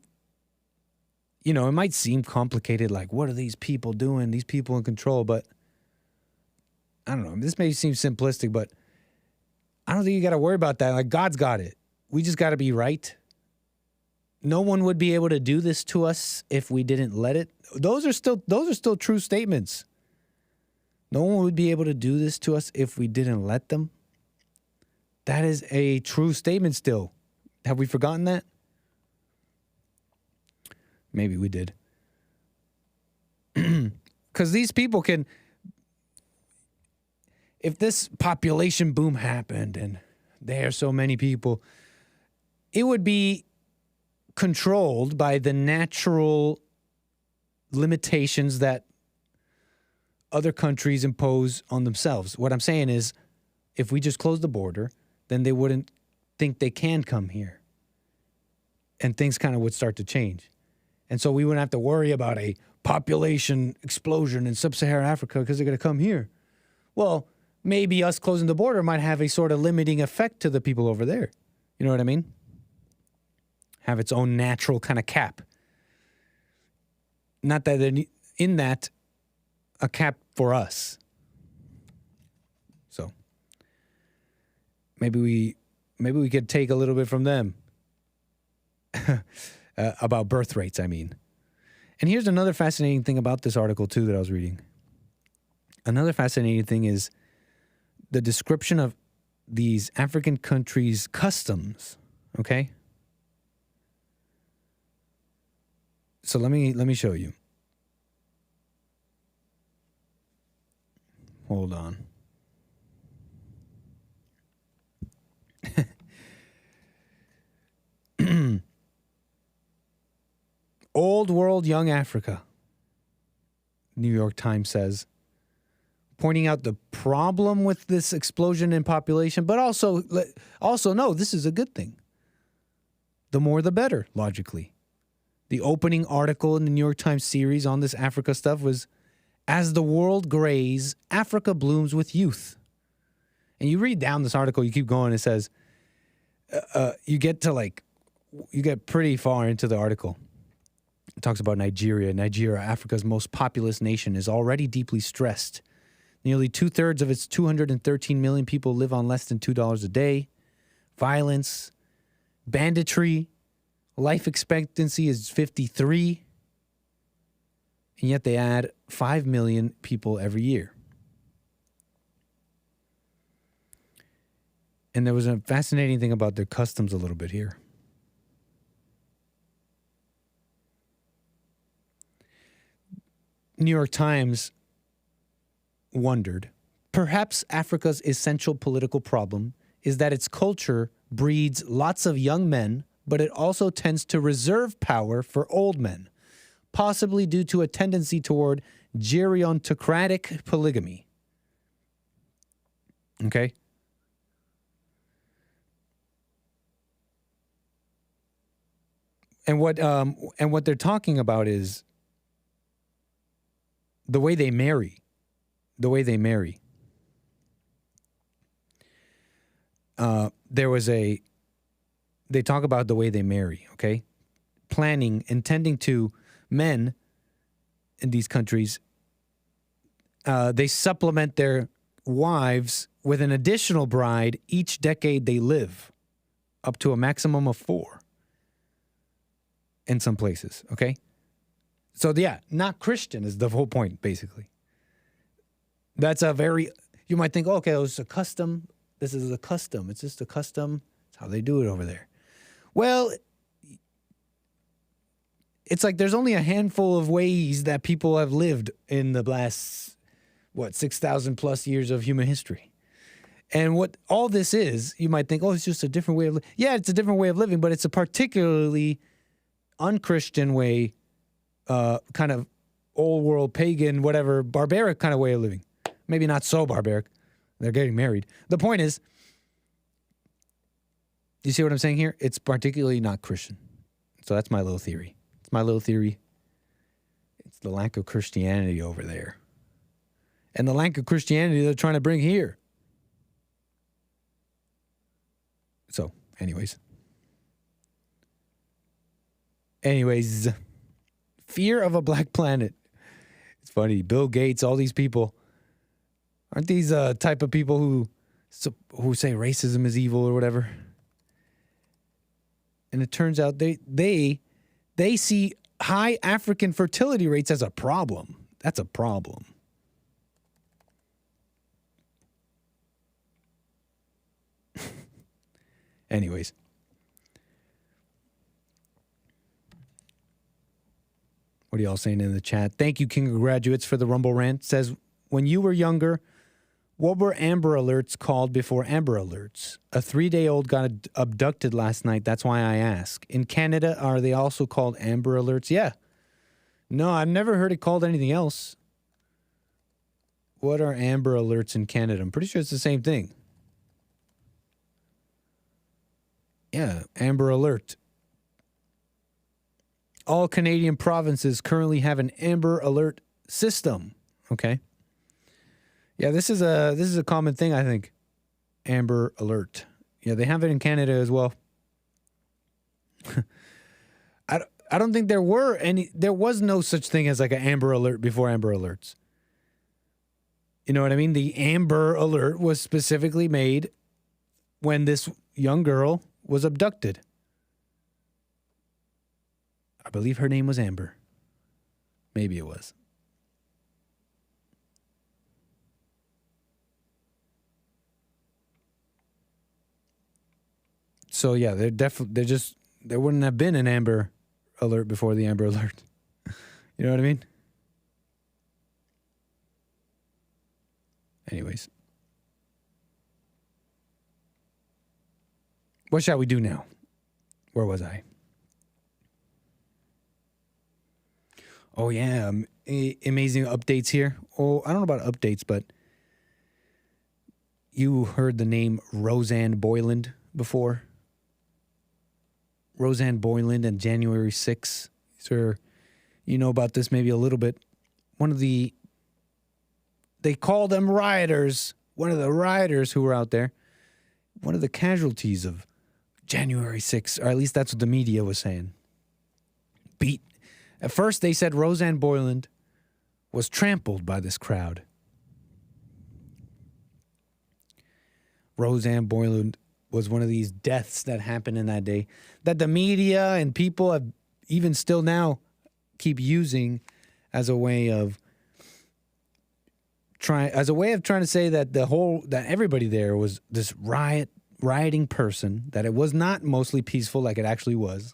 Speaker 15: it might seem complicated, like, what are these people doing, these people in control? But, I don't know. This may seem simplistic, but I don't think you got to worry about that. Like, God's got it. We just got to be right. No one would be able to do this to us if we didn't let it. Those are still true statements. No one would be able to do this to us if we didn't let them. That is a true statement still. Have we forgotten that? Maybe we did. Because these people can, if this population boom happened and there are so many people, it would be controlled by the natural limitations that other countries impose on themselves. What I'm saying is, if we just close the border, then they wouldn't think they can come here. And things kind of would start to change. And so we wouldn't have to worry about a population explosion in sub-Saharan Africa because they're going to come here. Well, maybe us closing the border might have a sort of limiting effect to the people over there. You know what I mean? Have its own natural kind of cap. Not that in that a cap for us. So maybe we could take a little bit from them about birth rates, I mean. And here's another fascinating thing about this article too that I was reading. Another fascinating thing is the description of these African countries' customs, okay? So let me show you. Hold on. Old World, Young Africa, New York Times says, pointing out the problem with this explosion in population, but also no, this is a good thing. The more the better, logically. The opening article in the New York Times series on this Africa stuff was, "As the world grays, Africa blooms with youth." And you read down this article, you keep going, it says, you get pretty far into the article. It talks about Nigeria. Nigeria, Africa's most populous nation, is already deeply stressed. Nearly 2/3 of its 213 million people live on less than $2 a day. Violence, banditry, life expectancy is 53. And yet they add 5 million people every year. And there was a fascinating thing about their customs a little bit here. New York Times wondered, perhaps Africa's essential political problem is that its culture breeds lots of young men, but it also tends to reserve power for old men, possibly due to a tendency toward gerontocratic polygamy. Okay? And what they're talking about is the way they marry. The way they marry. They talk about the way they marry, okay? Intending to, men in these countries, they supplement their wives with an additional bride each decade they live, up to a maximum of 4 in some places, okay? So, yeah, not Christian is the whole point, basically. That's you might think, okay, it's a custom. This is a custom. It's just a custom. It's how they do it over there. Well, it's like there's only a handful of ways that people have lived in the last, 6,000 plus years of human history. And what all this is, you might think, it's just a different way of living. Yeah, it's a different way of living, but it's a particularly unchristian way, kind of old world, pagan, whatever, barbaric kind of way of living. Maybe not so barbaric. They're getting married. The point is, you see what I'm saying here? It's particularly not Christian. So that's my little theory. It's my little theory. It's the lack of Christianity over there. And the lack of Christianity they're trying to bring here. So, anyways, fear of a black planet. It's funny. Bill Gates, all these people, aren't these type of people who say racism is evil or whatever? And it turns out they see high African fertility rates as a problem. That's a problem. Anyways. What are y'all saying in the chat? Thank you, King of Graduates, for the Rumble rant. It says, when you were younger, what were Amber Alerts called before Amber Alerts? A 3-day-old got abducted last night. That's why I ask. In Canada, are they also called Amber Alerts? Yeah. No, I've never heard it called anything else. What are Amber Alerts in Canada? I'm pretty sure it's the same thing. Yeah, Amber Alert. All Canadian provinces currently have an Amber Alert system. Okay. Yeah, this is a common thing, I think. Amber Alert. Yeah, they have it in Canada as well. I don't think there was no such thing as like an Amber Alert before Amber Alerts. You know what I mean? The Amber Alert was specifically made when this young girl was abducted. I believe her name was Amber. Maybe it was. So yeah, there wouldn't have been an Amber Alert before the Amber Alert. You know what I mean? Anyways. What shall we do now? Where was I? Oh, yeah. Amazing updates here. Oh, I don't know about updates, but you heard the name Rosanne Boyland before? Rosanne Boyland and January 6th. Sir, you know about this maybe a little bit. They call them rioters. one of the rioters who were out there, one of the casualties of January 6th, or at least that's what the media was saying. At first, they said Rosanne Boyland was trampled by this crowd. Rosanne Boyland was one of these deaths that happened in that day that the media and people have even still now keep using as a way of trying to say that that everybody there was this rioting person, that it was not mostly peaceful like it actually was.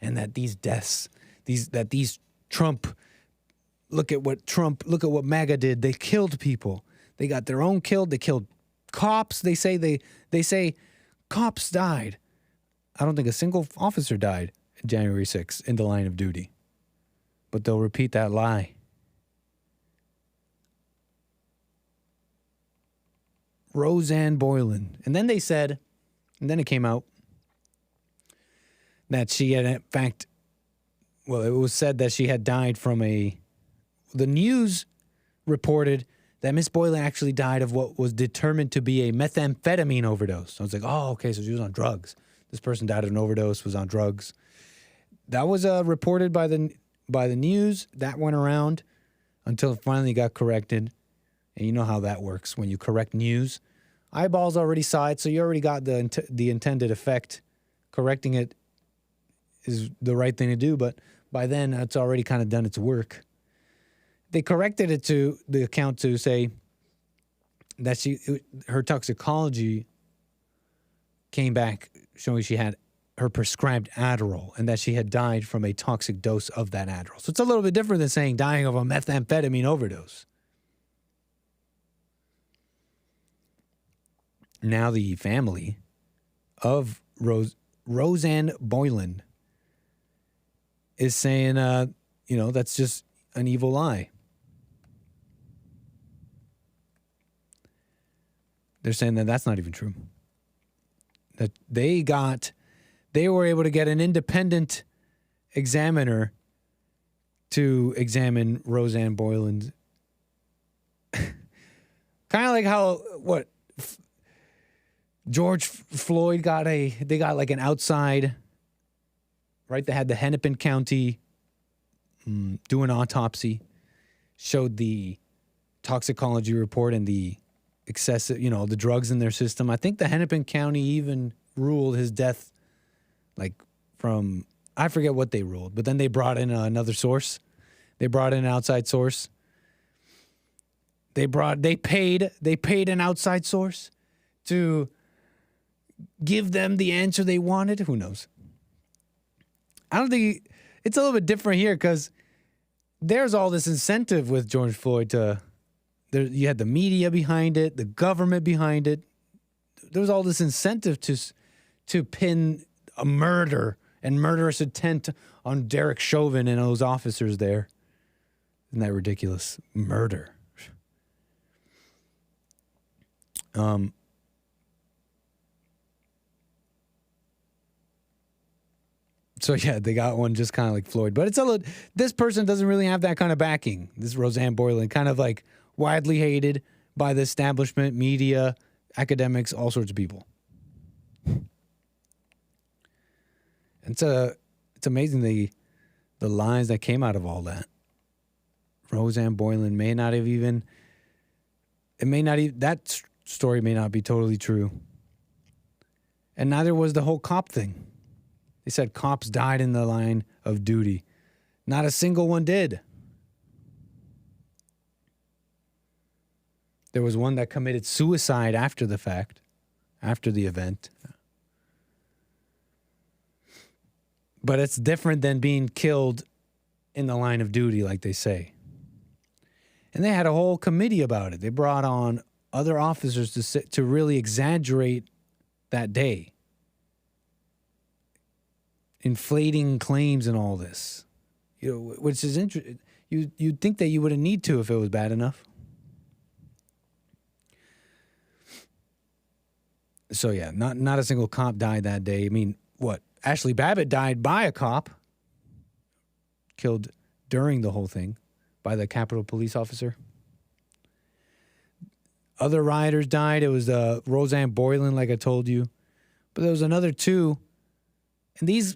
Speaker 15: And that these deaths, Trump, look at what MAGA did. They killed people. They got their own killed. They killed cops. They say cops died. I don't think a single officer died January 6th in the line of duty. But they'll repeat that lie. Rosanne Boyland. And then it came out that she had, in fact, well, it was said that she had died from the news reported that Miss Boyland actually died of what was determined to be a methamphetamine overdose. I was like, oh, okay, so she was on drugs. This person died of an overdose, was on drugs. That was reported by the news. That went around until it finally got corrected. And you know how that works when you correct news. Eyeballs already saw it, so you already got the intended effect. Correcting it is the right thing to do, but by then it's already kind of done its work. They corrected it to the account to say that her toxicology came back showing she had her prescribed Adderall and that she had died from a toxic dose of that Adderall. So it's a little bit different than saying dying of a methamphetamine overdose. Now the family of Rosanne Boyland is saying, that's just an evil lie. They're saying that that's not even true. That they were able to get an independent examiner to examine Rosanne Boyland. Kind of like how, George Floyd got like an outside, right? They had the Hennepin County do an autopsy, showed the toxicology report and the excessive, the drugs in their system. I think the Hennepin County even ruled his death I forget what they ruled, but then they brought in another source. They brought in an outside source. They paid an outside source to give them the answer they wanted. Who knows? I don't think it's a little bit different here because there's all this incentive with George Floyd you had the media behind it, the government behind it. There was all this incentive to pin a murder and murderous intent on Derek Chauvin and those officers there. Isn't that ridiculous? Murder. So yeah, they got one just kind of like Floyd. But this person doesn't really have that kind of backing. This Rosanne Boyland, kind of like widely hated by the establishment, media, academics, all sorts of people. It's amazing the lines that came out of all that. Rosanne Boyland that story may not be totally true. And neither was the whole cop thing. They said cops died in the line of duty. Not a single one did. There was one that committed suicide after the fact, after the event. But it's different than being killed in the line of duty, like they say. And they had a whole committee about it. They brought on other officers to really exaggerate that day. Inflating claims and all this. Which is interesting. You'd think that you wouldn't need to if it was bad enough. So yeah, not a single cop died that day. I mean, what? Ashley Babbitt died by a cop, killed during the whole thing by the Capitol police officer. Other rioters died. It was Roseanne Boylan, like I told you. But there was another two. And these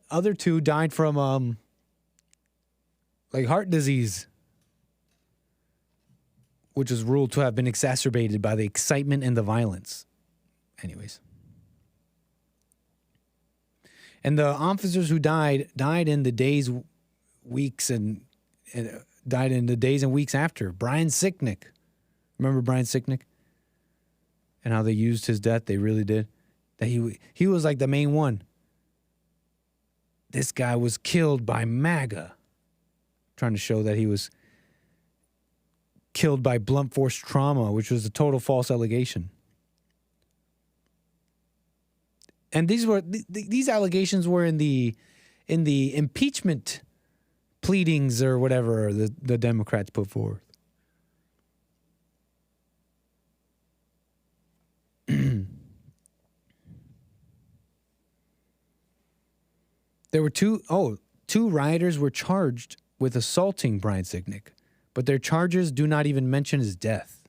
Speaker 15: other two died from like heart disease, which is ruled to have been exacerbated by the excitement and the violence. Anyways. And the officers who died in the days, weeks, and died in the days and weeks after. Brian Sicknick. Remember Brian Sicknick? And how they used his death? They really did. That he was like the main one. This guy was killed by MAGA. Trying to show that he was killed by blunt force trauma, which was a total false allegation. And these allegations were in the impeachment pleadings or whatever the Democrats put forth. There were two rioters were charged with assaulting Brian Sicknick, but their charges do not even mention his death,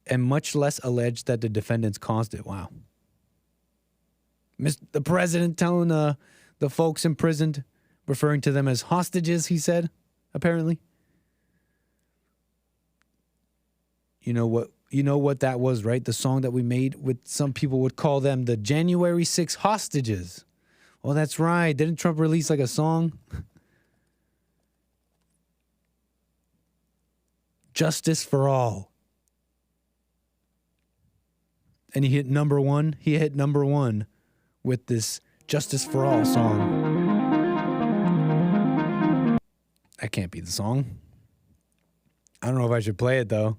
Speaker 15: and much less allege that the defendants caused it. Wow. The president telling the folks imprisoned, referring to them as hostages, he said, apparently. You know what that was, right? The song that we made with some people would call them the January 6 hostages. Oh, that's right. Didn't Trump release like a song? Justice for all. And he hit number one. He hit number one with this Justice for All song. That can't be the song. I don't know if I should play it, though.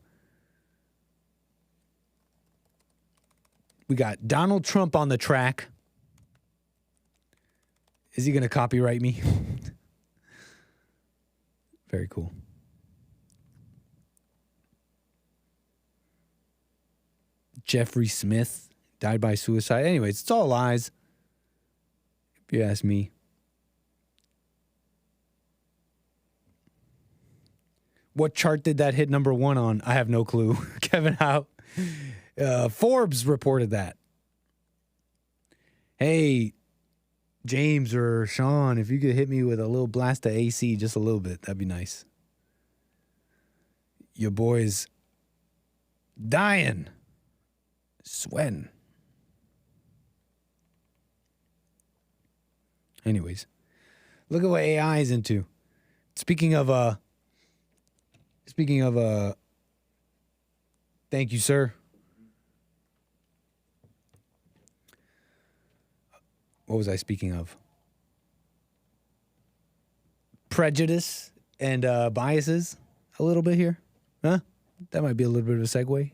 Speaker 15: We got Donald Trump on the track. Is he going to copyright me? Very cool. Jeffrey Smith died by suicide. Anyways, it's all lies, if you ask me. What chart did that hit number one on? I have no clue. Kevin Howe. Forbes reported that. Hey, James or Sean, if you could hit me with a little blast of AC, just a little bit, that'd be nice. Your boy's dying. Sweating. Anyways, look at what AI is into. Speaking of thank you, sir. What was I speaking of? Prejudice and biases a little bit here. Huh? That might be a little bit of a segue.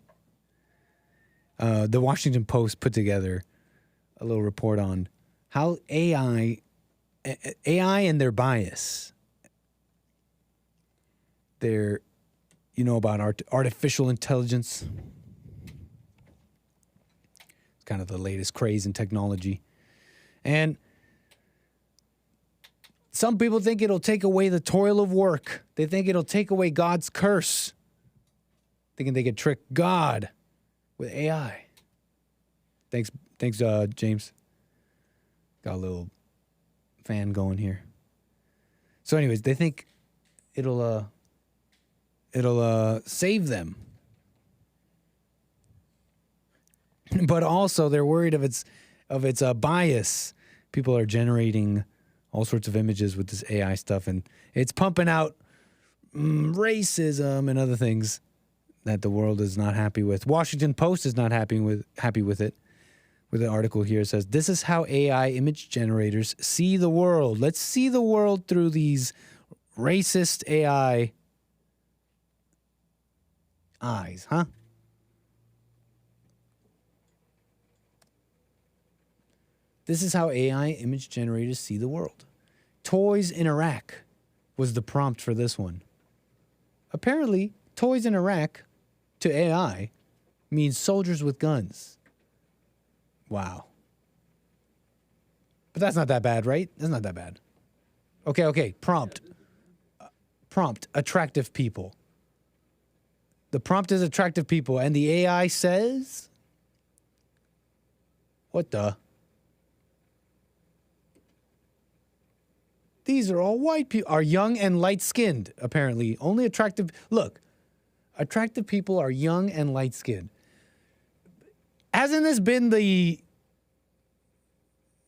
Speaker 15: The Washington Post put together a little report on how AI and their bias. Their, about artificial intelligence. It's kind of the latest craze in technology. And some people think it'll take away the toil of work. They think it'll take away God's curse. Thinking they could trick God with AI. Thanks, James. Got a little fan going here. So anyways, they think it'll save them. But also they're worried of its bias. People are generating all sorts of images with this AI stuff, and it's pumping out racism and other things that the world is not happy with. Washington Post is not happy with it. With the article here, it says, this is how AI image generators see the world. Let's see the world through these racist AI eyes, huh? This is how AI image generators see the world. Toys in Iraq was the prompt for this one. Apparently, toys in Iraq to AI means soldiers with guns. Wow. But that's not that bad, right? That's not that bad. Okay. Prompt. Attractive people. The prompt is attractive people, and the AI says, what the? These are all white people, are young and light-skinned, apparently. Only attractive, look, attractive people are young and light-skinned. Hasn't this been the,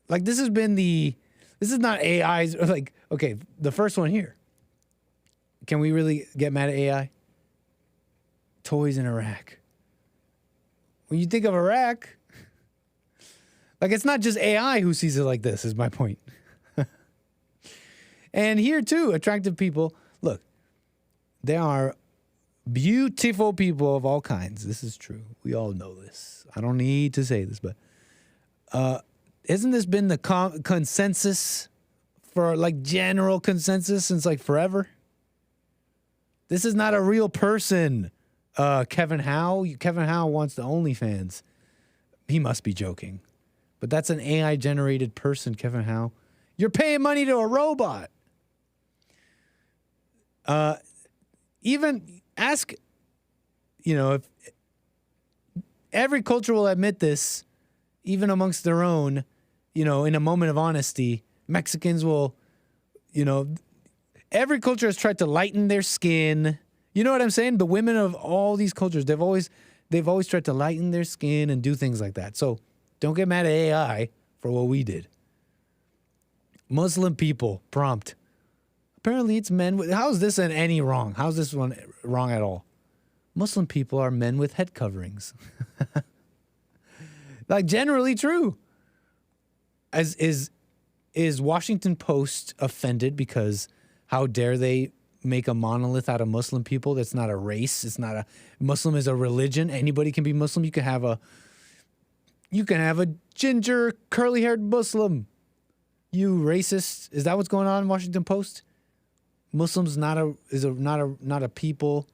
Speaker 15: like, this is not AI's, like, okay, the first one here. Can we really get mad at AI? Toys in Iraq. When you think of Iraq, like, it's not just AI who sees it like this, is my point. And here, too, attractive people. Look, there are beautiful people of all kinds. This is true. We all know this. I don't need to say this, but hasn't this been the consensus for, like, general consensus since, like, forever? This is not a real person. Kevin Howe wants the OnlyFans. He must be joking. But that's an AI-generated person, Kevin Howe. You're paying money to a robot. Even ask, if every culture will admit this, even amongst their own, in a moment of honesty, Mexicans will, every culture has tried to lighten their skin. You know what I'm saying? The women of all these cultures, they've always tried to lighten their skin and do things like that. So don't get mad at AI for what we did. Muslim people, prompt. Apparently it's men with, how is this in any wrong? How is this one wrong at all? Muslim people are men with head coverings. Like, generally true. Is Washington Post offended because how dare they make a monolith out of Muslim people? That's not a race. It's not a, Muslim is a religion. Anybody can be Muslim. You can have a ginger, curly-haired Muslim. You racist. Is that what's going on in Washington Post? Muslims not a people,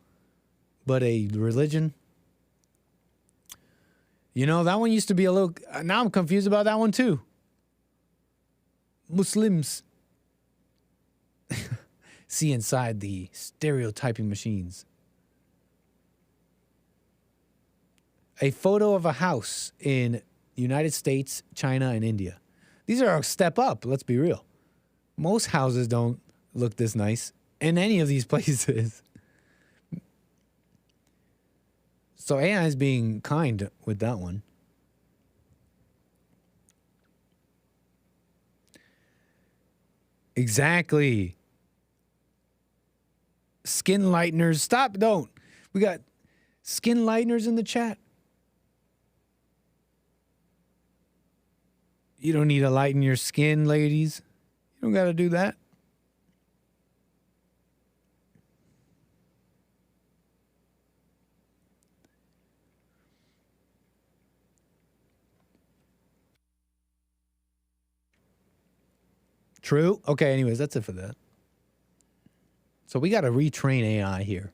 Speaker 15: but a religion. That one used to be a little, now I'm confused about that one too. Muslims. See inside the stereotyping machines. A photo of a house in United States, China, and India. These are a step up, let's be real. Most houses don't look this nice in any of these places. So AI is being kind with that one. Exactly. Skin lighteners. Stop. Don't. We got skin lighteners in the chat. You don't need to lighten your skin, ladies. You don't got to do that. True. Okay, anyways, that's it for that. So we got to retrain AI here.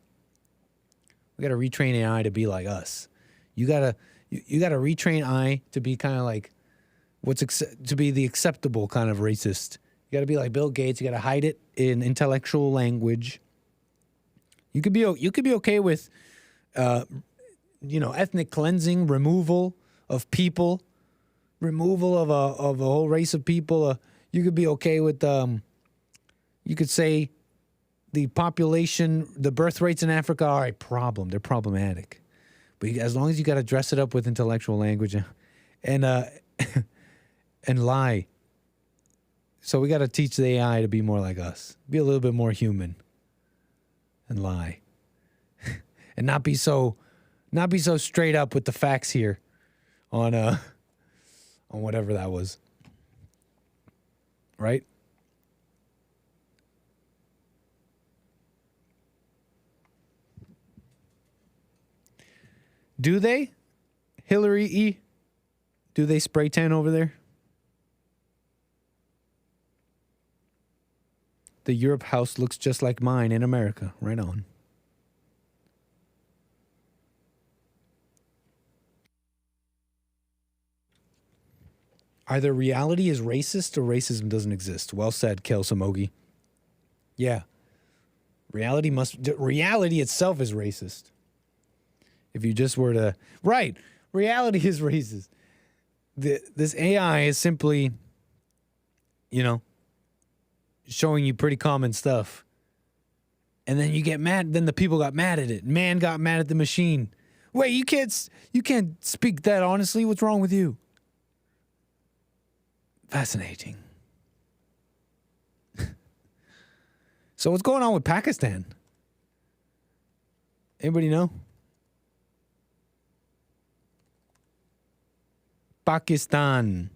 Speaker 15: We got to retrain AI to be like us. You got to retrain AI to be kind of like to be the acceptable kind of racist. You got to be like Bill Gates. You got to hide it in intellectual language. You could be okay with ethnic cleansing, removal of people, removal of a whole race of people. You could be okay with you could say the population, the birth rates in Africa are a problem. They're problematic. But as long as you got to dress it up with intellectual language and lie. So we got to teach the AI to be more like us. Be a little bit more human and lie. And not be so straight up with the facts here on whatever that was. Right? Do they? Hillary E? Do they spray tan over there? The Europe house looks just like mine in America. Right on. Either reality is racist or racism doesn't exist. Well said, 𝒏𝒊𝒄𝒌𝒔𝒕𝒓𝒆𝒂𝒎. Yeah. Reality itself is racist. If you just were to... Right. Reality is racist. This AI is simply, showing you pretty common stuff. And then you get mad. Then the people got mad at it. Man got mad at the machine. Wait, you can't speak that honestly. What's wrong with you? Fascinating. So what's going on with Pakistan? Anybody know? Pakistan.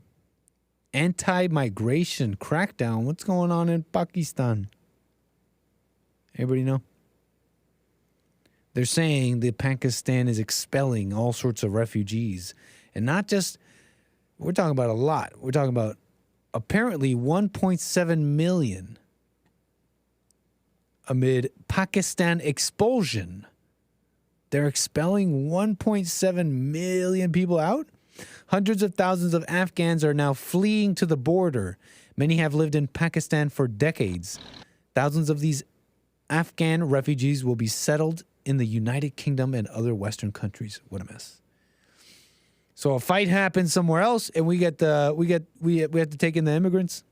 Speaker 15: Anti-migration crackdown. What's going on in Pakistan? Everybody know? They're saying that Pakistan is expelling all sorts of refugees. And not just, we're talking about a lot. We're talking about apparently 1.7 million amid Pakistan expulsion. They're expelling 1.7 million people out? Hundreds of thousands of Afghans are now fleeing to the border. Many have lived in Pakistan for decades. Thousands of these Afghan refugees will be settled in the United Kingdom and other Western countries. What a mess. So a fight happens somewhere else, and we have to take in the immigrants,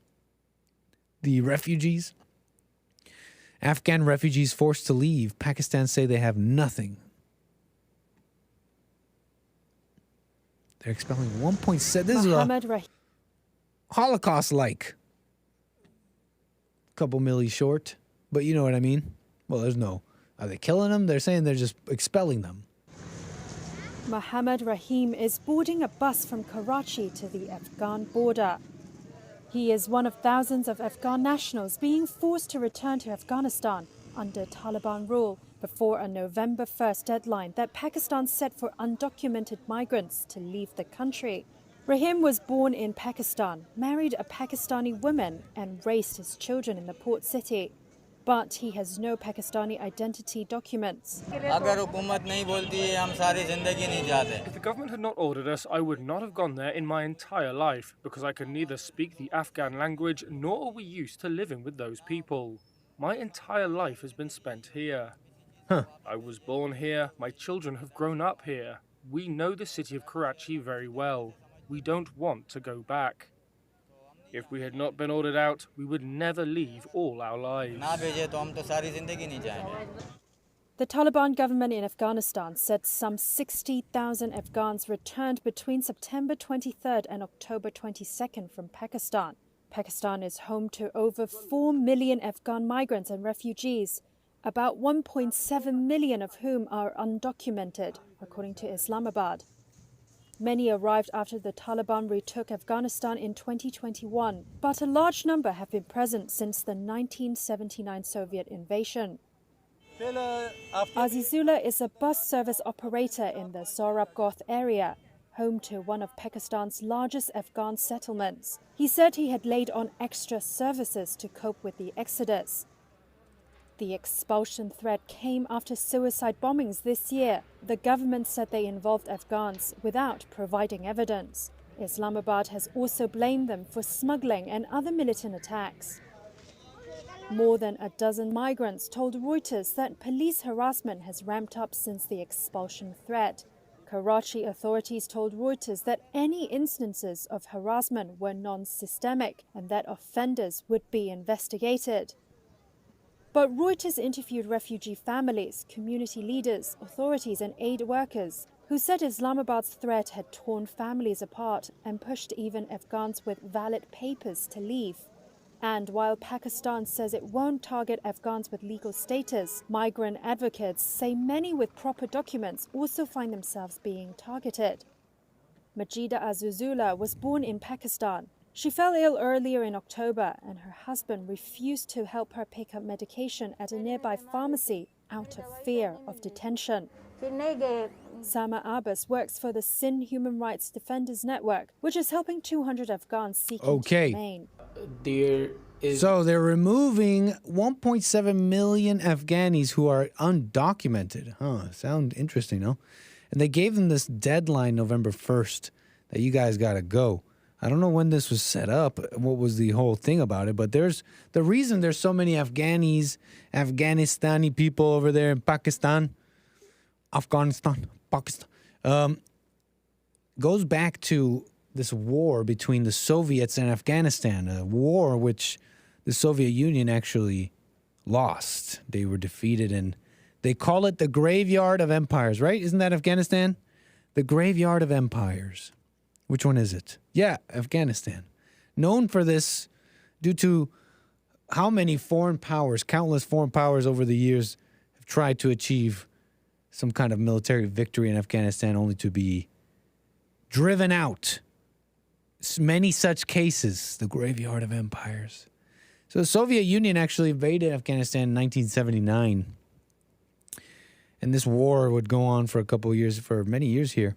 Speaker 15: the refugees. Afghan refugees forced to leave. Pakistan say they have nothing. They're expelling 1.7. This is a Holocaust-like. Couple milli short, but you know what I mean. Well, there's no. Are they killing them? They're saying they're just expelling them.
Speaker 17: Mohammed Rahim is boarding a bus from Karachi to the Afghan border. He is one of thousands of Afghan nationals being forced to return to Afghanistan under Taliban rule before a November 1st deadline that Pakistan set for undocumented migrants to leave the country. Rahim was born in Pakistan, married a Pakistani woman, and raised his children in the port city. But he has no Pakistani identity documents.
Speaker 18: If the government had not ordered us, I would not have gone there in my entire life, because I could neither speak the Afghan language nor are we used to living with those people. My entire life has been spent here. I was born here, my children have grown up here. We know the city of Karachi very well. We don't want to go back. If we had not been ordered out, we would never leave all our lives.
Speaker 17: The Taliban government in Afghanistan said some 60,000 Afghans returned between September 23rd and October 22nd from Pakistan. Pakistan is home to over 4 million Afghan migrants and refugees, about 1.7 million of whom are undocumented, according to Islamabad. Many arrived after the Taliban retook Afghanistan in 2021, but a large number have been present since the 1979 Soviet invasion. Azizullah is a bus service operator in the 𝒔𝒄𝒊𝒂𝒍𝒔 area, home to one of Pakistan's largest Afghan settlements. He said he had laid on extra services to cope with the exodus. The expulsion threat came after suicide bombings this year. The government said they involved Afghans without providing evidence. Islamabad has also blamed them for smuggling and other militant attacks. More than a dozen migrants told Reuters that police harassment has ramped up since the expulsion threat. Karachi authorities told Reuters that any instances of harassment were non-systemic and that offenders would be investigated. But Reuters interviewed refugee families, community leaders, authorities and aid workers who said Islamabad's threat had torn families apart and pushed even Afghans with valid papers to leave. And while Pakistan says it won't target Afghans with legal status, migrant advocates say many with proper documents also find themselves being targeted. Majida Azizullah was born in Pakistan. She fell ill earlier in October and her husband refused to help her pick up medication at a nearby pharmacy out of fear of detention. Sama Abbas works for the Sindh Human Rights Defenders Network, which is helping 200 Afghans seeking to remain.
Speaker 15: So they're removing 1.7 million Afghanis who are undocumented. Sound interesting, no? And they gave them this deadline, November 1st, that you guys got to go. I don't know when this was set up, what was the whole thing about it, but there's the reason there's so many Afghanistani people over there in Afghanistan, Pakistan, goes back to this war between the Soviets and Afghanistan, a war which the Soviet Union actually lost. They were defeated, and they call it the graveyard of empires, right? Isn't that Afghanistan? The graveyard of empires. Which one is it? Yeah, Afghanistan. Known for this due to how many foreign powers, countless foreign powers over the years have tried to achieve some kind of military victory in Afghanistan only to be driven out. Many such cases, the graveyard of empires. So the Soviet Union actually invaded Afghanistan in 1979. And this war would go on for a couple of years, for many years here,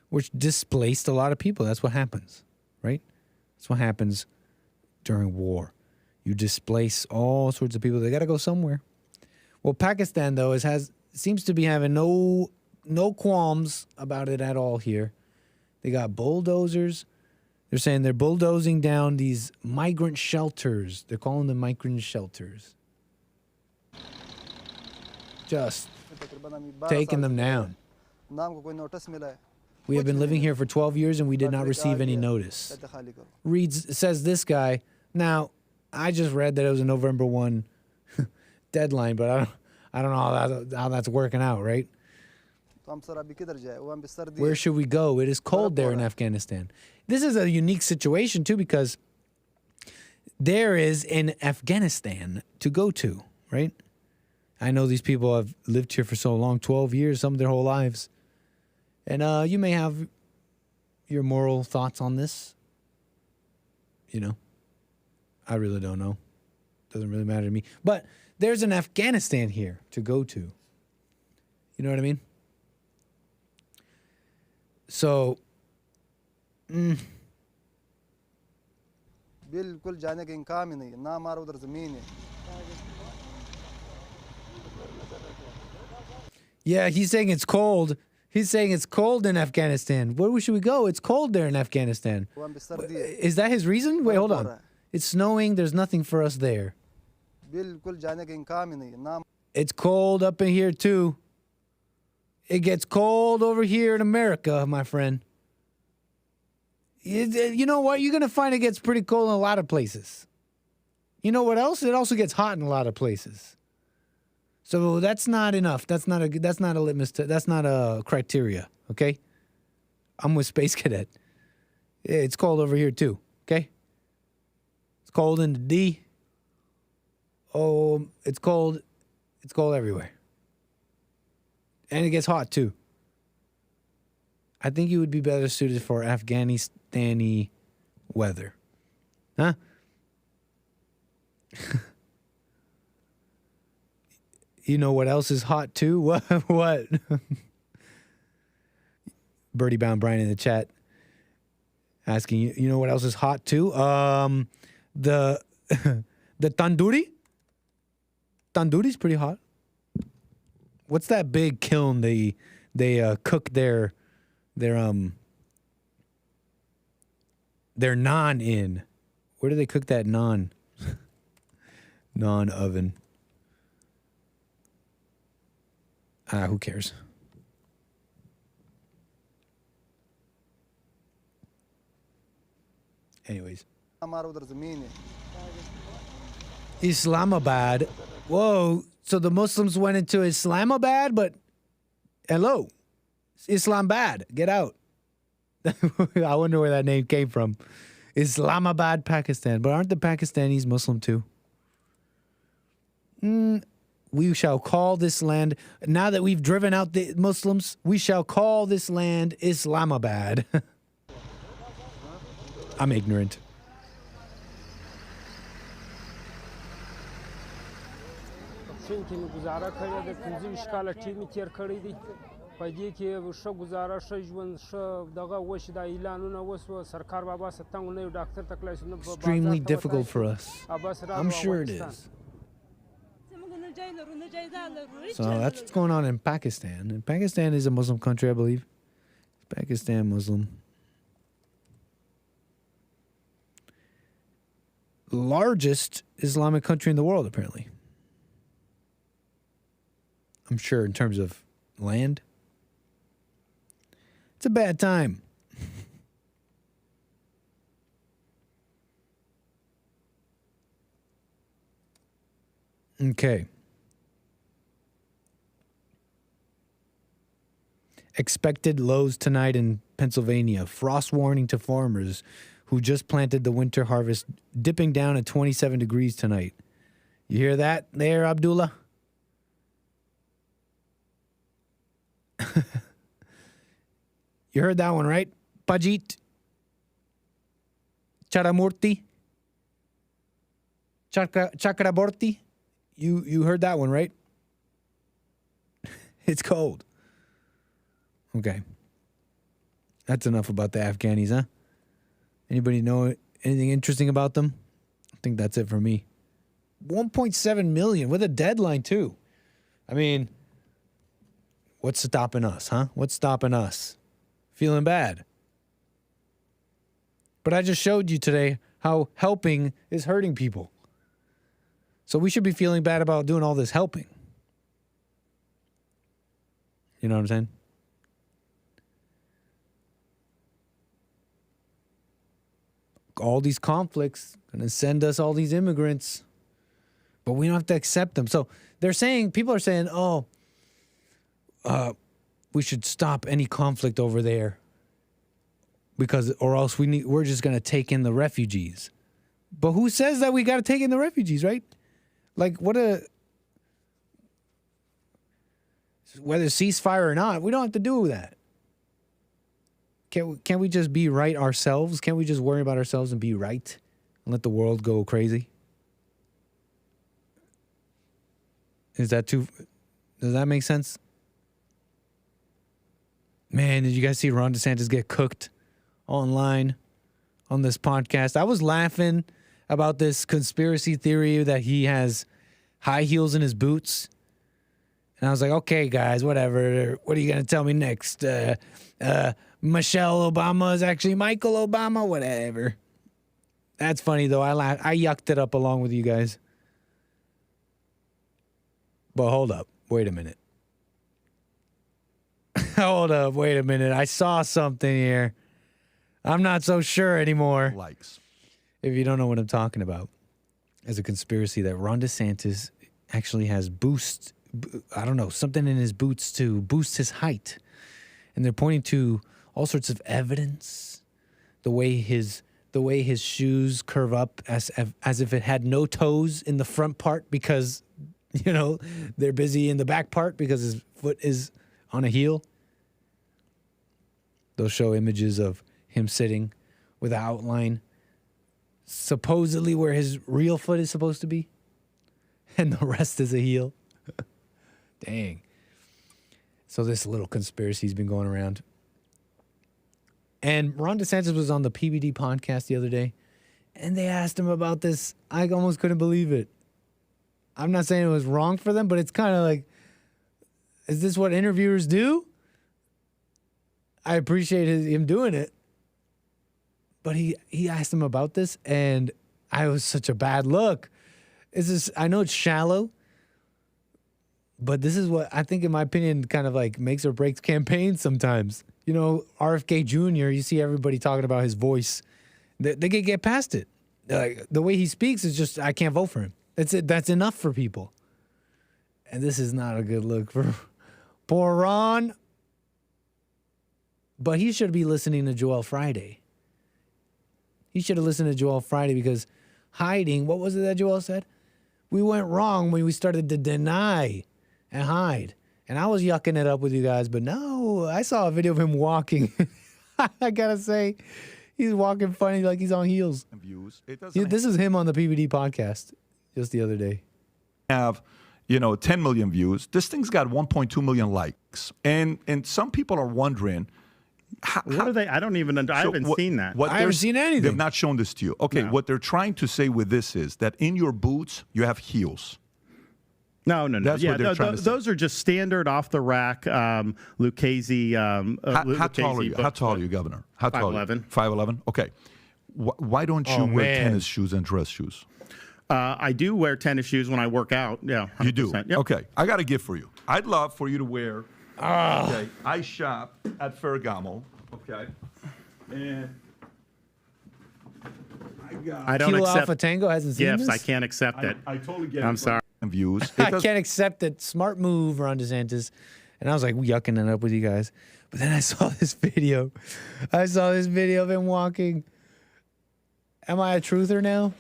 Speaker 15: which displaced a lot of people. That's what happens, right? That's what happens during war. You displace all sorts of people. They got to go somewhere. Well, Pakistan, though, seems to be having no qualms about it at all here. They got bulldozers. They're saying they're bulldozing down these migrant shelters. They're calling them migrant shelters. Just taking them down. We have been living here for 12 years and we did not receive any notice. Says this guy. Now, I just read that it was a November 1 deadline, but I don't know how that's working out, right? Where should we go? It is cold there in Afghanistan. This is a unique situation, too, because there is an Afghanistan to go to, right? I know these people have lived here for so long, 12 years, some of their whole lives. And you may have your moral thoughts on this. You know, I really don't know. Doesn't really matter to me. But there's an Afghanistan here to go to. You know what I mean? So, yeah, he's saying it's cold. He's saying it's cold in Afghanistan. Where should we go? It's cold there in Afghanistan. Is that his reason? Wait, hold on. It's snowing. There's nothing for us there. It's cold up in here, too. It gets cold over here in America, my friend. You know what? You're going to find it gets pretty cold in a lot of places. You know what else? It also gets hot in a lot of places. So that's not enough. That's not a litmus test. That's not a criteria, okay? I'm with Space Cadet. It's cold over here too, okay? It's cold in the D. Oh, it's cold. It's cold everywhere. And it gets hot too. I think you would be better suited for Afghanistani weather. Huh? You know what else is hot too? What? Birdie Bound Brian in the chat asking you know what else is hot too? The tandoori. Tandoori's pretty hot. What's that big kiln they cook their naan in? Where do they cook that naan? Naan oven. Who cares? Anyways. Islamabad. Whoa. So the Muslims went into Islamabad, but hello. Islamabad. Get out. I wonder where that name came from. Islamabad, Pakistan. But aren't the Pakistanis Muslim too? We shall call this land, now that we've driven out the Muslims, we shall call this land Islamabad. I'm ignorant. Extremely difficult for us. I'm sure it is. So that's what's going on in Pakistan. And Pakistan is a Muslim country, I believe. Pakistan Muslim. Largest Islamic country in the world, apparently. I'm sure in terms of land. It's a bad time. Okay. Expected lows tonight in Pennsylvania. Frost warning to farmers who just planted the winter harvest, dipping down at 27 degrees tonight. You hear that there, Abdullah? You heard that one, right? 𝒏𝒊𝒄𝒌𝒔𝒕𝒓𝒆𝒂𝒎. Chakraborty? You heard that one, right? It's cold. Okay. That's enough about the Afghanis, huh? Anybody know anything interesting about them? I think that's it for me. 1.7 million with a deadline, too. I mean, what's stopping us, huh? What's stopping us? Feeling bad. But I just showed you today how helping is hurting people. So we should be feeling bad about doing all this helping. You know what I'm saying? All these conflicts going to send us all these immigrants, but we don't have to accept them. So they're saying, people are saying, we should stop any conflict over there because, or else we're just going to take in the refugees. But who says that we got to take in the refugees, right? Like, whether ceasefire or not, we don't have to do that. Can't we just be right ourselves? Can't we just worry about ourselves and be right and let the world go crazy? Does that make sense? Man, did you guys see Ron DeSantis get cooked online on this podcast? I was laughing about this conspiracy theory that he has high heels in his boots. And I was like, okay, guys, whatever. What are you going to tell me next? Michelle Obama is actually Michael Obama, whatever. That's funny, though. I yucked it up along with you guys. But hold up. Wait a minute. Hold up. Wait a minute. I saw something here. I'm not so sure anymore.
Speaker 19: Likes.
Speaker 15: If you don't know what I'm talking about. There's a conspiracy that Ron DeSantis actually has something in his boots to boost his height. And they're pointing to all sorts of evidence. The way his shoes curve up as if it had no toes in the front part because, they're busy in the back part because his foot is on a heel. They'll show images of him sitting with an outline supposedly where his real foot is supposed to be. And the rest is a heel. Dang. So this little conspiracy's been going around. And Ron DeSantis was on the PBD podcast the other day, and they asked him about this. I almost couldn't believe it. I'm not saying it was wrong for them, but it's kind of like, is this what interviewers do? I appreciate him doing it. But he asked him about this, and I was such a bad look. I know it's shallow, but this is what I think, in my opinion, kind of like makes or breaks campaigns sometimes. RFK Jr., you see everybody talking about his voice. They can get past it. Like, the way he speaks is just, I can't vote for him. That's it. That's enough for people. And this is not a good look for poor Ron. But he should be listening to Joel Friday. He should have listened to Joel Friday because hiding, what was it that Joel said? We went wrong when we started to deny and hide. And I was yucking it up with you guys, but no, I saw a video of him walking. I gotta say, he's walking funny like he's on heels.
Speaker 19: Views.
Speaker 15: This is him on the PBD podcast just the other day.
Speaker 19: Have 10 million views. This thing's got 1.2 million likes, and some people are wondering.
Speaker 20: What are they? I don't even. I haven't seen that.
Speaker 15: I haven't seen anything.
Speaker 19: They've not shown this to you. Okay, no. What they're trying to say with this is that in your boots you have heels.
Speaker 20: No.
Speaker 19: That's what they're trying to say.
Speaker 20: Those are just standard off the rack. Lucchese.
Speaker 19: How tall are you? How tall are you, Governor? How tall?
Speaker 20: 5'11".
Speaker 19: 5'11". Okay. Why don't you wear tennis shoes and dress shoes?
Speaker 20: I do wear tennis shoes when I work out. Yeah, 100%.
Speaker 19: You do.
Speaker 20: Yep.
Speaker 19: Okay. I got a gift for you. I'd love for you to wear Okay, I shop at Ferragamo. Okay, and
Speaker 20: I don't
Speaker 15: Kilo
Speaker 20: accept
Speaker 15: Alpha Tango hasn't seen
Speaker 20: gifts.
Speaker 15: this?
Speaker 20: I can't accept it.
Speaker 19: I totally get it.
Speaker 20: I'm sorry.
Speaker 19: Views.
Speaker 15: I can't accept it. Smart move, Ron DeSantis. And I was like yucking it up with you guys. But then I saw this video. I saw this video of him walking. Am I a truther now?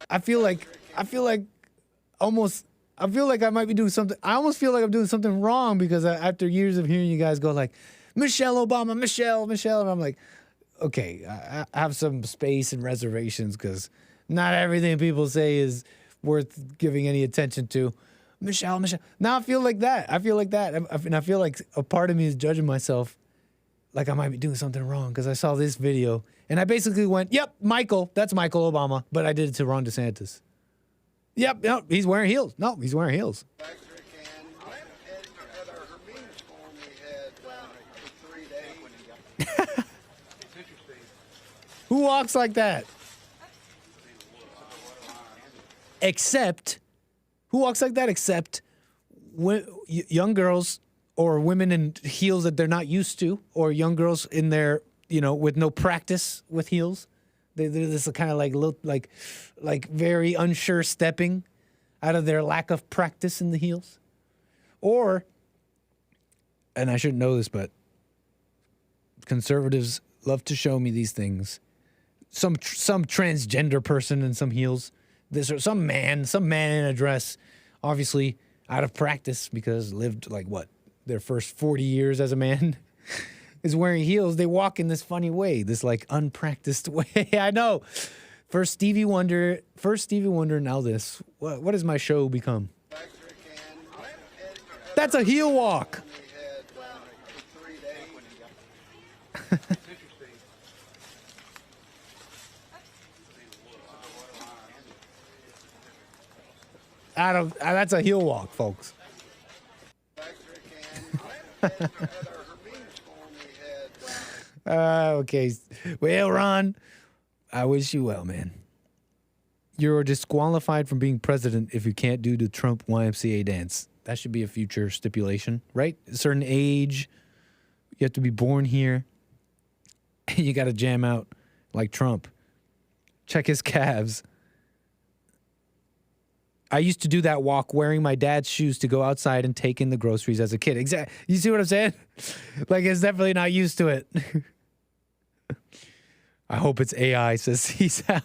Speaker 15: I feel like I might be doing something. I almost feel like I'm doing something wrong because after years of hearing you guys go like, Michelle Obama, Michelle, and I'm like, okay, I have some space and reservations because not everything people say is worth giving any attention to. Michelle. Now I feel like that. And I feel like a part of me is judging myself like I might be doing something wrong because I saw this video and I basically went, yep, Michael, that's Michael Obama. But I did it to Ron DeSantis. Yep, no, he's wearing heels. No, he's wearing heels. Who walks like that? Who walks like that except young girls or women in heels that they're not used to, or young girls in their, with no practice with heels. They're this kind of like very unsure stepping out of their lack of practice in the heels. Or, and I shouldn't know this, but conservatives love to show me these things. Some transgender person in some heels. Some man in a dress, obviously out of practice because lived their first 40 years as a man, is wearing heels. They walk in this funny way, this like unpracticed way. I know. First Stevie Wonder, now this. What has my show become? That's a heel walk. That's a heel walk, folks. Okay. Well, Ron, I wish you well, man. You're disqualified from being president if you can't do the Trump YMCA dance. That should be a future stipulation, right? A certain age, you have to be born here, and you got to jam out like Trump. Check his calves. I used to do that walk wearing my dad's shoes to go outside and take in the groceries as a kid. Exactly. You see what I'm saying? Like, it's definitely not used to it. I hope it's AI, says he's out.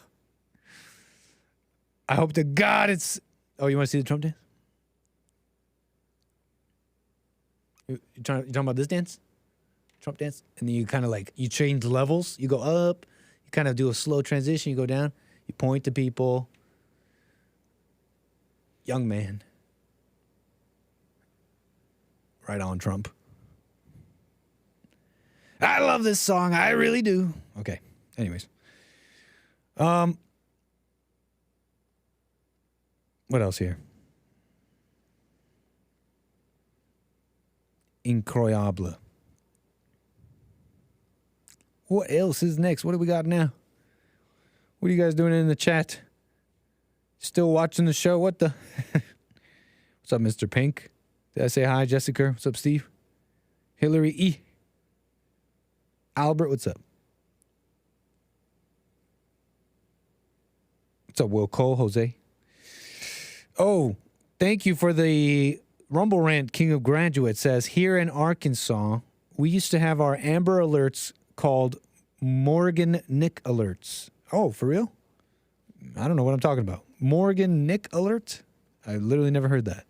Speaker 15: I hope to God it's... Oh, you want to see the Trump dance? You talking about this dance? Trump dance? And then you kind of you change levels. You go up. You kind of do a slow transition. You go down. You point to people. Young man. Right on, Trump. I love this song. I really do. Okay. Anyways. What else here? Incroyable. What else is next? What do we got now? What are you guys doing in the chat? Still watching the show? What the? What's up, Mr. Pink? Did I say hi, Jessica? What's up, Steve? Hillary E. Albert, what's up? What's up, Will Cole, Jose? Oh, thank you for the Rumble Rant. King of Graduate says, here in Arkansas, we used to have our Amber Alerts called Morgan Nick Alerts. Oh, for real? I don't know what I'm talking about. Morgan Nick Alert? I literally never heard that.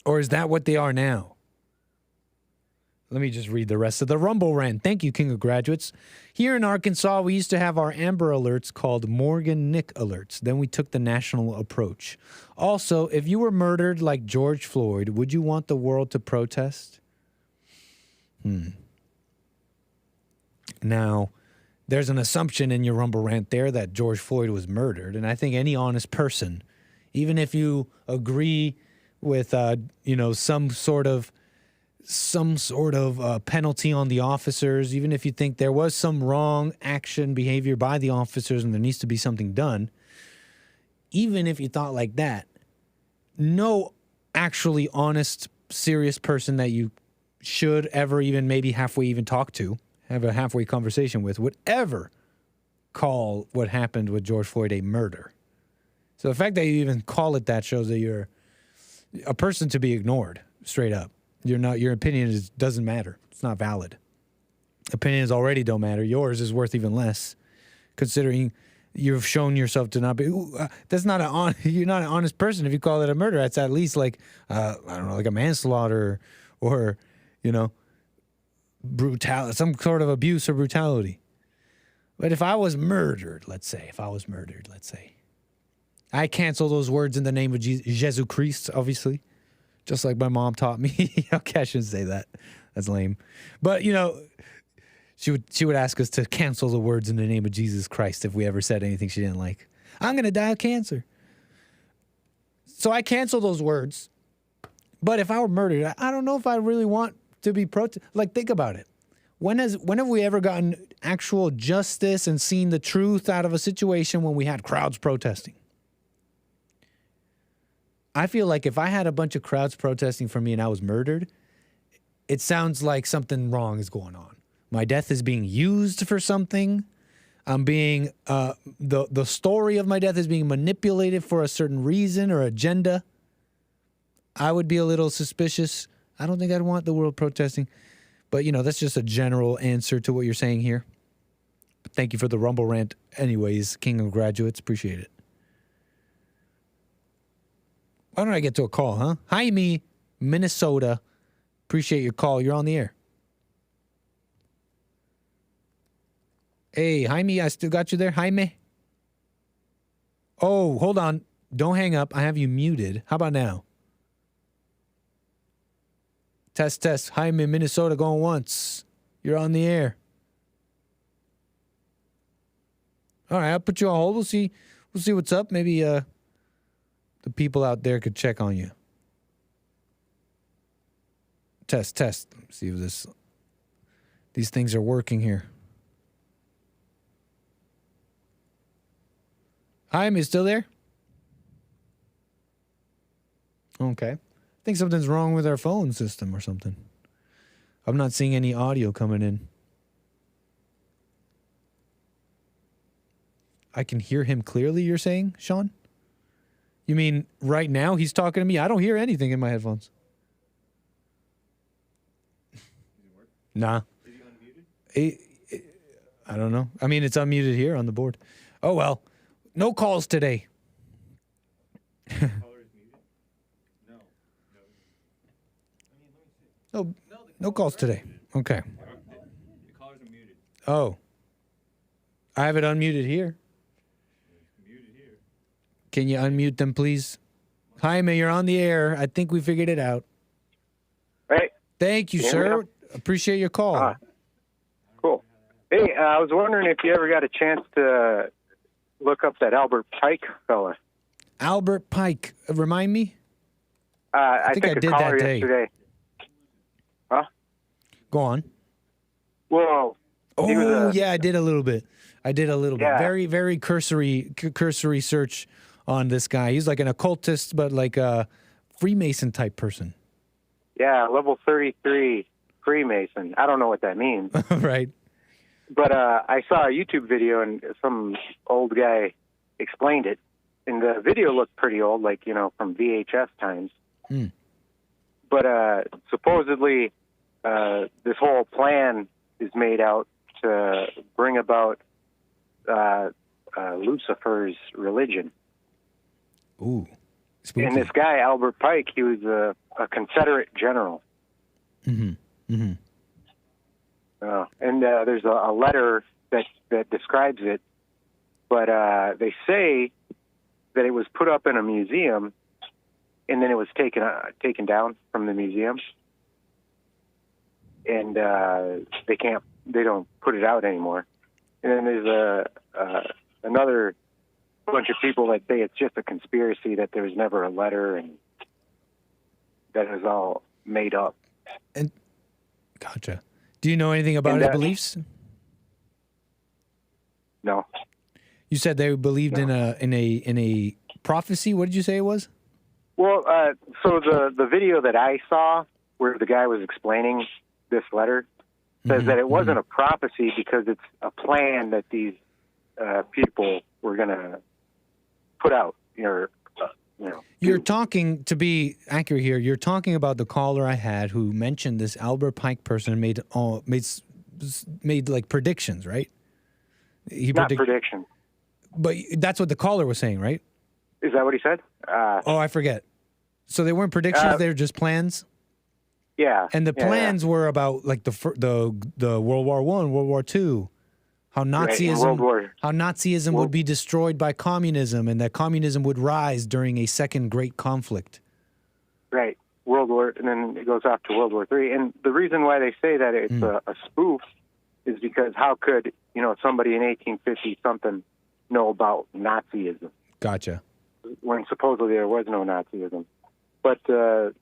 Speaker 15: Or is that what they are now? Let me just read the rest of the Rumble Rant. Thank you, King of Graduates. Here in Arkansas, we used to have our Amber Alerts called Morgan Nick Alerts. Then we took the national approach. Also, if you were murdered like George Floyd, would you want the world to protest? Now, there's an assumption in your Rumble Rant there that George Floyd was murdered. And I think any honest person, even if you agree with, some sort of penalty on the officers, even if you think there was some wrong behavior by the officers and there needs to be something done, even if you thought like that, no actually honest, serious person that you should ever even maybe halfway even talk to, have a halfway conversation with, would ever call what happened with George Floyd a murder. So the fact that you even call it that shows that you're a person to be ignored, straight up. Your opinion doesn't matter. It's not valid. Opinions already don't matter. Yours is worth even less, considering you've shown yourself to not be. That's not you're not an honest person if you call it a murder. That's at least like I don't know, like a manslaughter or brutality, some sort of abuse or brutality. But if I was murdered, let's say, I cancel those words in the name of Jesus Christ, obviously, just like my mom taught me. Okay, I shouldn't say that. That's lame. But she would ask us to cancel the words in the name of Jesus Christ if we ever said anything she didn't like. I'm going to die of cancer. So I cancel those words. But if I were murdered, I don't know if I really want to be like, think about it. When have we ever gotten actual justice and seen the truth out of a situation when we had crowds protesting? I feel like if I had a bunch of crowds protesting for me and I was murdered, it sounds like something wrong is going on. My death is being used for something. I'm being the story of my death is being manipulated for a certain reason or agenda. I would be a little suspicious. I don't think I'd want the world protesting. But, that's just a general answer to what you're saying here. But thank you for the Rumble rant anyways, King of Graduates. Appreciate it. Why don't I get to a call, huh? Jaime, Minnesota. Appreciate your call. You're on the air. Hey, Jaime, I still got you there? Jaime? Oh, hold on. Don't hang up. I have you muted. How about now? Test. Jaime, Minnesota, going once. You're on the air. All right, I'll put you on hold. We'll see what's up. Maybe the people out there could check on you. Test. See if these things are working here. Jaime, you still there? Okay. I think something's wrong with our phone system or something. I'm not seeing any audio coming in. I can hear him clearly, you're saying, Sean? You mean right now he's talking to me? I don't hear anything in my headphones. Nah. Is he unmuted? I don't know. I mean, it's unmuted here on the board. Oh, well. No calls today. No calls today. Okay.
Speaker 21: The callers are muted.
Speaker 15: Oh. I have it unmuted here.
Speaker 21: Muted here.
Speaker 15: Can you unmute them, please? Jaime, you're on the air. I think we figured it out.
Speaker 22: Hey.
Speaker 15: Thank you, sir. Appreciate your call.
Speaker 22: Cool. Hey, I was wondering if you ever got a chance to look up that Albert Pike fella.
Speaker 15: Albert Pike. Remind me?
Speaker 22: I think
Speaker 15: I did that day.
Speaker 22: Yesterday. Huh?
Speaker 15: Go on.
Speaker 22: Well,
Speaker 15: yeah, I did a little bit.
Speaker 22: Yeah.
Speaker 15: Very, very cursory search on this guy. He's like an occultist, but like a Freemason type person.
Speaker 22: Yeah, level 33 Freemason. I don't know what that means.
Speaker 15: Right.
Speaker 22: But I saw a YouTube video and some old guy explained it. And the video looked pretty old, like, from VHS times.
Speaker 15: Mm.
Speaker 22: But supposedly this whole plan is made out to bring about Lucifer's religion.
Speaker 15: Ooh. Spooky.
Speaker 22: And this guy, Albert Pike, he was a Confederate general.
Speaker 15: Mm-hmm. Mm-hmm.
Speaker 22: And there's a letter that describes it. But they say that it was put up in a museum, and then it was taken down from the museum. And they don't put it out anymore. And then there's another bunch of people that say it's just a conspiracy, that there was never a letter and that it was all made up.
Speaker 15: And gotcha. Do you know anything about his beliefs?
Speaker 22: No.
Speaker 15: You said they believed in a prophecy? What did you say it was?
Speaker 22: Well, so the video that I saw where the guy was explaining this letter says that it wasn't a prophecy because it's a plan that these people were going to put out.
Speaker 15: You're talking, to be accurate here, you're talking about the caller I had who mentioned this Albert Pike person and made like predictions, right?
Speaker 22: Not predictions.
Speaker 15: But that's what the caller was saying, right?
Speaker 22: Is that what he said?
Speaker 15: I forget. So they weren't predictions; they were just plans.
Speaker 22: Yeah.
Speaker 15: And the plans were about like the World War I, World War II, how Nazism would be destroyed by communism, and that communism would rise during a second great conflict.
Speaker 22: Right. World War, and then it goes off to World War III. And the reason why they say that it's a spoof is because how could somebody in 1850 something know about Nazism?
Speaker 15: Gotcha.
Speaker 22: When supposedly there was no Nazism, but the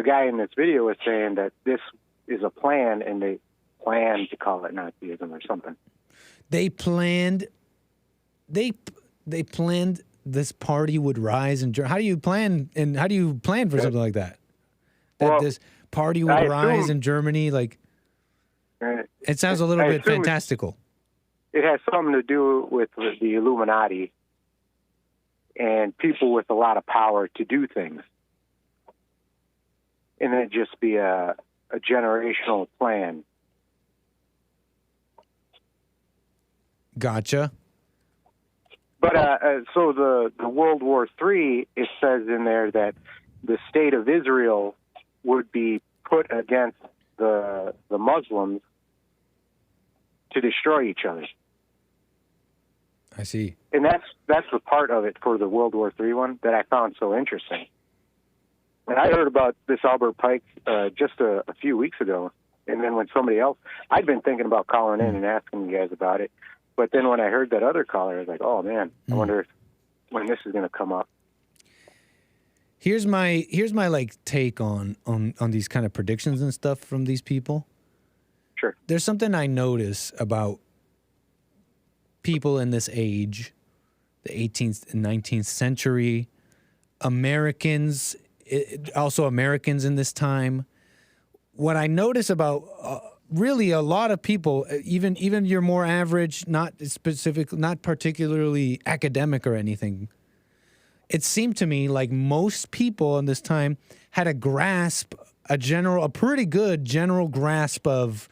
Speaker 22: guy in this video was saying that this is a plan, and they planned to call it Nazism or something.
Speaker 15: They planned. They planned this party would rise in Germany. How do you plan for something like that? That this party would rise in Germany, like it sounds a little bit fantastical.
Speaker 22: It has something to do with the Illuminati and people with a lot of power to do things. And it'd just be a generational plan.
Speaker 15: Gotcha.
Speaker 22: But so the World War III, it says in there that the state of Israel would be put against the Muslims to destroy each other.
Speaker 15: I see.
Speaker 22: And that's the part of it for the World War III one that I found so interesting. And I heard about this Albert Pike just a few weeks ago. And then when somebody else, I'd been thinking about calling in and asking you guys about it. But then when I heard that other caller, I was like, oh, man, I wonder when this is going to come up.
Speaker 15: Here's my like take on these kind of predictions and stuff from these people.
Speaker 22: Sure.
Speaker 15: There's something I notice about people in this age, the 18th and 19th century, Americans, also Americans in this time. What I notice about really a lot of people, even your more average, not particularly academic or anything, it seemed to me like most people in this time had a pretty good general grasp of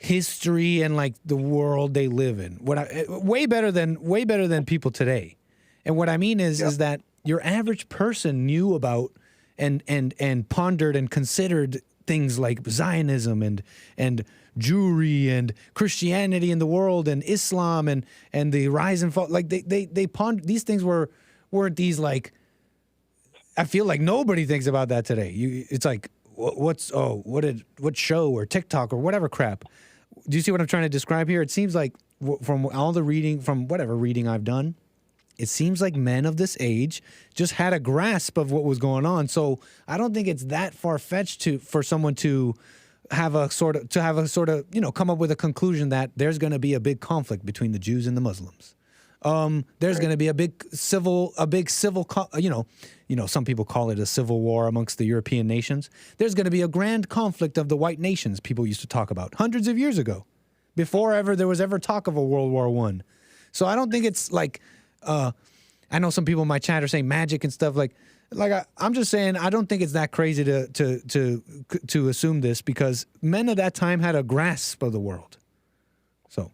Speaker 15: history and like the world they live in. Way better than people today. And what I mean is that your average person knew about and pondered and considered things like Zionism and Jewry and Christianity in the world and Islam and the rise and fall. Like they pondered these things weren't these like, I feel like nobody thinks about that today. It's like what show or TikTok or whatever crap. Do you see what I'm trying to describe here? It seems like from all the reading, from whatever reading I've done, it seems like men of this age just had a grasp of what was going on. So I don't think it's that far-fetched for someone to have a sort of come up with a conclusion that there's going to be a big conflict between the Jews and the Muslims. There's going to be a big civil, some people call it a civil war amongst the European nations. There's going to be a grand conflict of the white nations people used to talk about hundreds of years ago, before there was ever talk of a World War I. So I don't think it's like, I know some people in my chat are saying magic and stuff I'm just saying I don't think it's that crazy to assume this, because men of that time had a grasp of the world. So.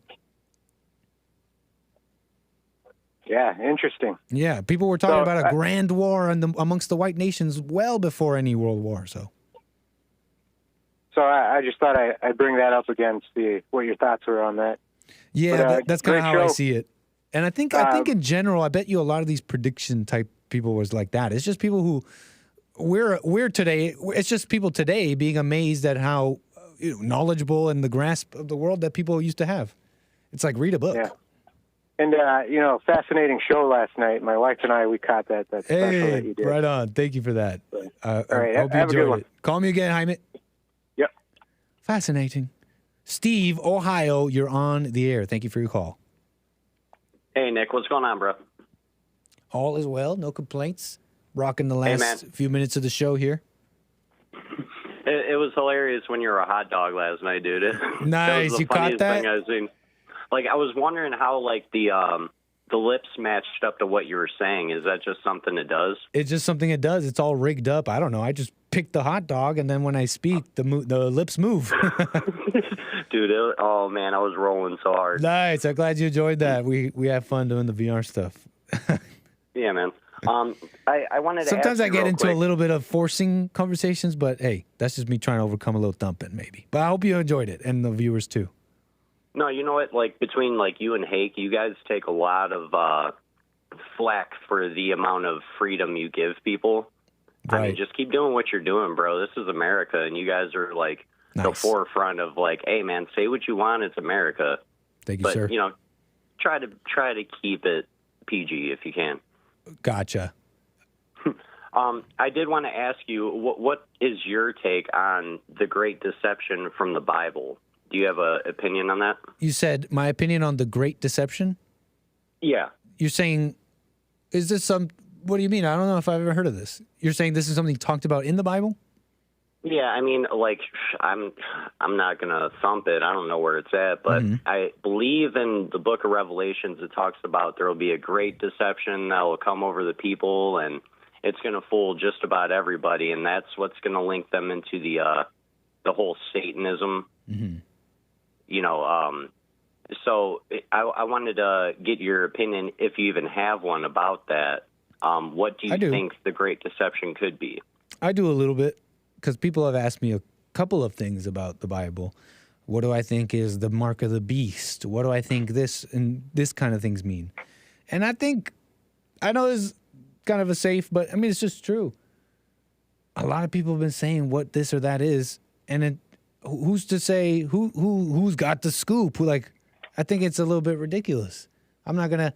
Speaker 22: Yeah, interesting.
Speaker 15: Yeah, people were talking about a grand war amongst the white nations well before any world war. So
Speaker 22: I just thought I'd bring that up against what your thoughts were on that.
Speaker 15: Yeah, that's kind of how I see it. And I think in general, I bet you a lot of these prediction type people was like that. It's just people who we're today. It's just people today being amazed at how knowledgeable and the grasp of the world that people used to have. It's like read a book.
Speaker 22: Yeah. And, fascinating show last night. My wife and I, we caught that special that you did.
Speaker 15: Right on. Thank you for that.
Speaker 22: All right.
Speaker 15: I hope you
Speaker 22: have a good one.
Speaker 15: it. Call me again, Jaime.
Speaker 22: Yep.
Speaker 15: Fascinating. Steve, Ohio, you're on the air. Thank you for your call.
Speaker 6: Hey, Nick. What's going on, bro?
Speaker 15: All is well. No complaints. Rocking the last few minutes of the show here.
Speaker 6: It was hilarious when you were a hot dog last night, dude.
Speaker 15: Nice.
Speaker 6: It was the
Speaker 15: You caught
Speaker 6: funniest
Speaker 15: that?
Speaker 6: thing I've seen. Like, I was wondering how, like, the lips matched up to what you were saying. Is that just something it does?
Speaker 15: It's just something it does. It's all rigged up. I don't know. I just pick the hot dog, and then when I speak, the lips move.
Speaker 6: Dude, oh, man, I was rolling so hard.
Speaker 15: Nice. I'm glad you enjoyed that. We have fun doing the VR stuff.
Speaker 6: Yeah, man. I wanted to
Speaker 15: Sometimes
Speaker 6: ask
Speaker 15: I
Speaker 6: you
Speaker 15: get
Speaker 6: real
Speaker 15: into
Speaker 6: quick.
Speaker 15: a little bit of forcing conversations, but hey, that's just me trying to overcome a little thumping, maybe. But I hope you enjoyed it, and the viewers too.
Speaker 6: No, you know what? Like, between, like, you and Hake, you guys take a lot of flack for the amount of freedom you give people. I mean,
Speaker 15: Right.
Speaker 6: just keep doing what you're doing, bro. This is America, and you guys are, like, the forefront of, like, hey, man, say what you want. It's America.
Speaker 15: Thank you,
Speaker 6: But,
Speaker 15: sir.
Speaker 6: you know, try to keep it PG if you can.
Speaker 15: Gotcha.
Speaker 6: I did want to ask you, what is your take on the Great Deception from the Bible? Do you have an opinion on that?
Speaker 15: You said my opinion on the Great Deception?
Speaker 6: Yeah.
Speaker 15: You're saying, is this what do you mean? I don't know if I've ever heard of this. You're saying this is something talked about in the Bible?
Speaker 6: Yeah, I mean, like, I'm not gonna thump it. I don't know where it's at, but I believe in the Book of Revelations. It talks about there will be a great deception that will come over the people, and it's gonna fool just about everybody, and that's what's gonna link them into the whole Satanism. You know, so I wanted to get your opinion, if you even have one, about that. What do you think the Great Deception could be?
Speaker 15: I do a little bit, because people have asked me a couple of things about the Bible. What do I think is the mark of the beast? What do I think this and this kind of things mean? And I know this is kind of a safe, but I mean, it's just true. A lot of people have been saying what this or that is, and who's to say who's got the scoop? I think it's a little bit ridiculous. I'm not gonna.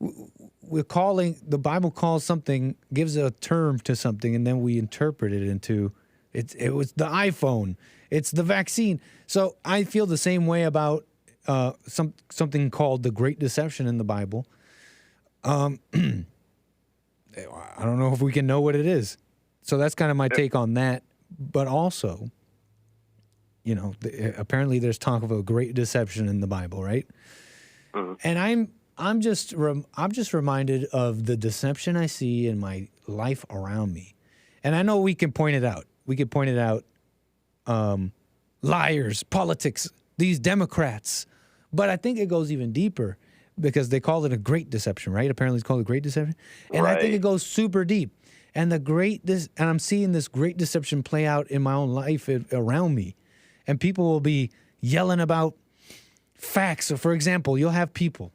Speaker 15: The Bible calls something, gives a term to something, and then we interpret it into it was the iPhone, it's the vaccine. So I feel the same way about something called the Great Deception in the Bible. I don't know if we can know what it is. So that's kind of my take on that. But also, you know, apparently there's talk of a great deception in the Bible, right? And I'm just reminded of the deception I see in my life around me. And I know we can point it out. We could point it out, liars, politics, these Democrats. But I think it goes even deeper, because they call it a great deception, right? Apparently it's called a great deception. And I think it goes super deep. And and I'm seeing this great deception play out in my own life around me. And people will be yelling about facts. So, for example, you'll have people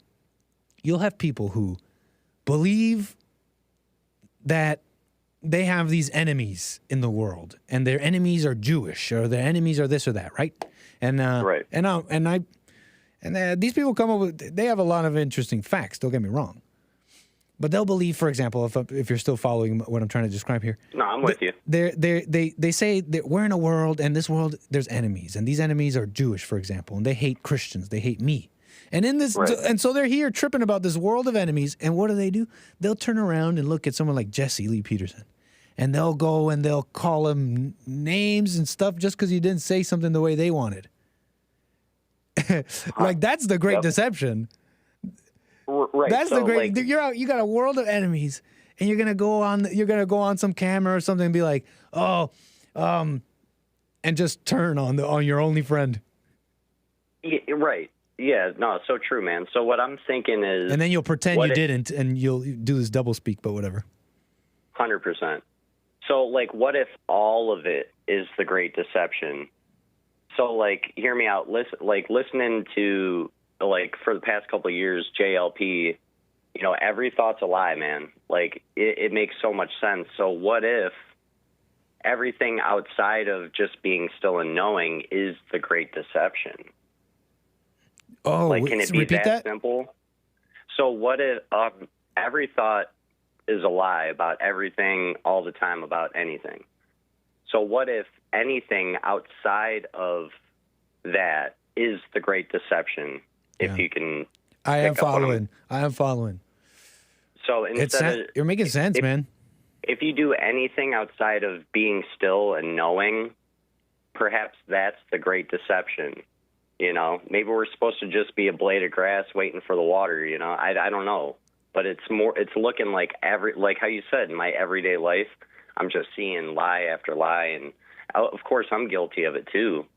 Speaker 15: who believe that they have these enemies in the world, and their enemies are Jewish, or their enemies are this or that, right? And these people come up with, they have a lot of interesting facts. Don't get me wrong, but they'll believe, for example, if you're still following what I'm trying to describe here.
Speaker 6: No, I'm with you.
Speaker 15: They say that we're in a world, and this world there's enemies, and these enemies are Jewish, for example, and they hate Christians, they hate me. And in this, and so they're here tripping about this world of enemies. And what do? They'll turn around and look at someone like Jesse Lee Peterson, and they'll go and they'll call him names and stuff just because he didn't say something the way they wanted. Like, that's the great deception.
Speaker 6: Right.
Speaker 15: That's the great. You're out. You got a world of enemies, and you're gonna go on some camera or something and be like, and just turn on your only friend.
Speaker 6: Yeah, right. Yeah, no, so true, man. So what I'm thinking is...
Speaker 15: And then you'll pretend you didn't, and you'll do this double speak, but whatever.
Speaker 6: 100%. So, like, what if all of it is the Great Deception? So, like, hear me out. Listening to, like, for the past couple of years, JLP, you know, every thought's a lie, man. Like, it makes so much sense. So what if everything outside of just being still and knowing is the Great Deception?
Speaker 15: Oh,
Speaker 6: like, can it be that simple? So what if every thought is a lie about everything all the time about anything? So what if anything outside of that is the Great Deception? If you can...
Speaker 15: I am following.
Speaker 6: So instead of,
Speaker 15: you're making sense, man.
Speaker 6: If you do anything outside of being still and knowing, perhaps that's the great deception. You know, maybe we're supposed to just be a blade of grass waiting for the water. You know, I don't know, but it's looking like like how you said, in my everyday life, I'm just seeing lie after lie, and of course I'm guilty of it too.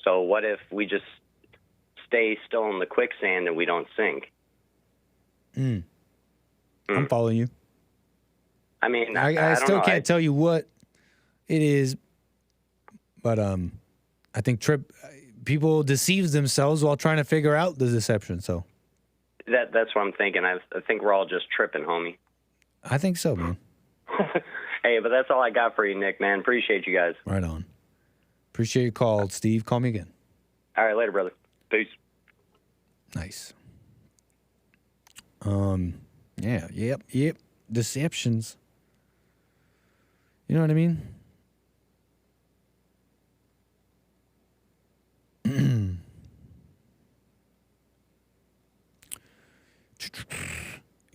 Speaker 6: So what if we just stay still in the quicksand and we don't sink?
Speaker 15: I'm following you.
Speaker 6: I mean,
Speaker 15: I still can't tell you what it is, but I think people deceive themselves while trying to figure out the deception. So
Speaker 6: that's what I'm thinking. I think we're all just tripping, homie.
Speaker 15: I think so, man.
Speaker 6: Hey, but that's all I got for you, Nick, man. Appreciate you guys.
Speaker 15: Right on. Appreciate your call, Steve. Call me again.
Speaker 6: All right, later, brother. Peace.
Speaker 15: Nice. Yeah, yep. Deceptions. You know what I mean? You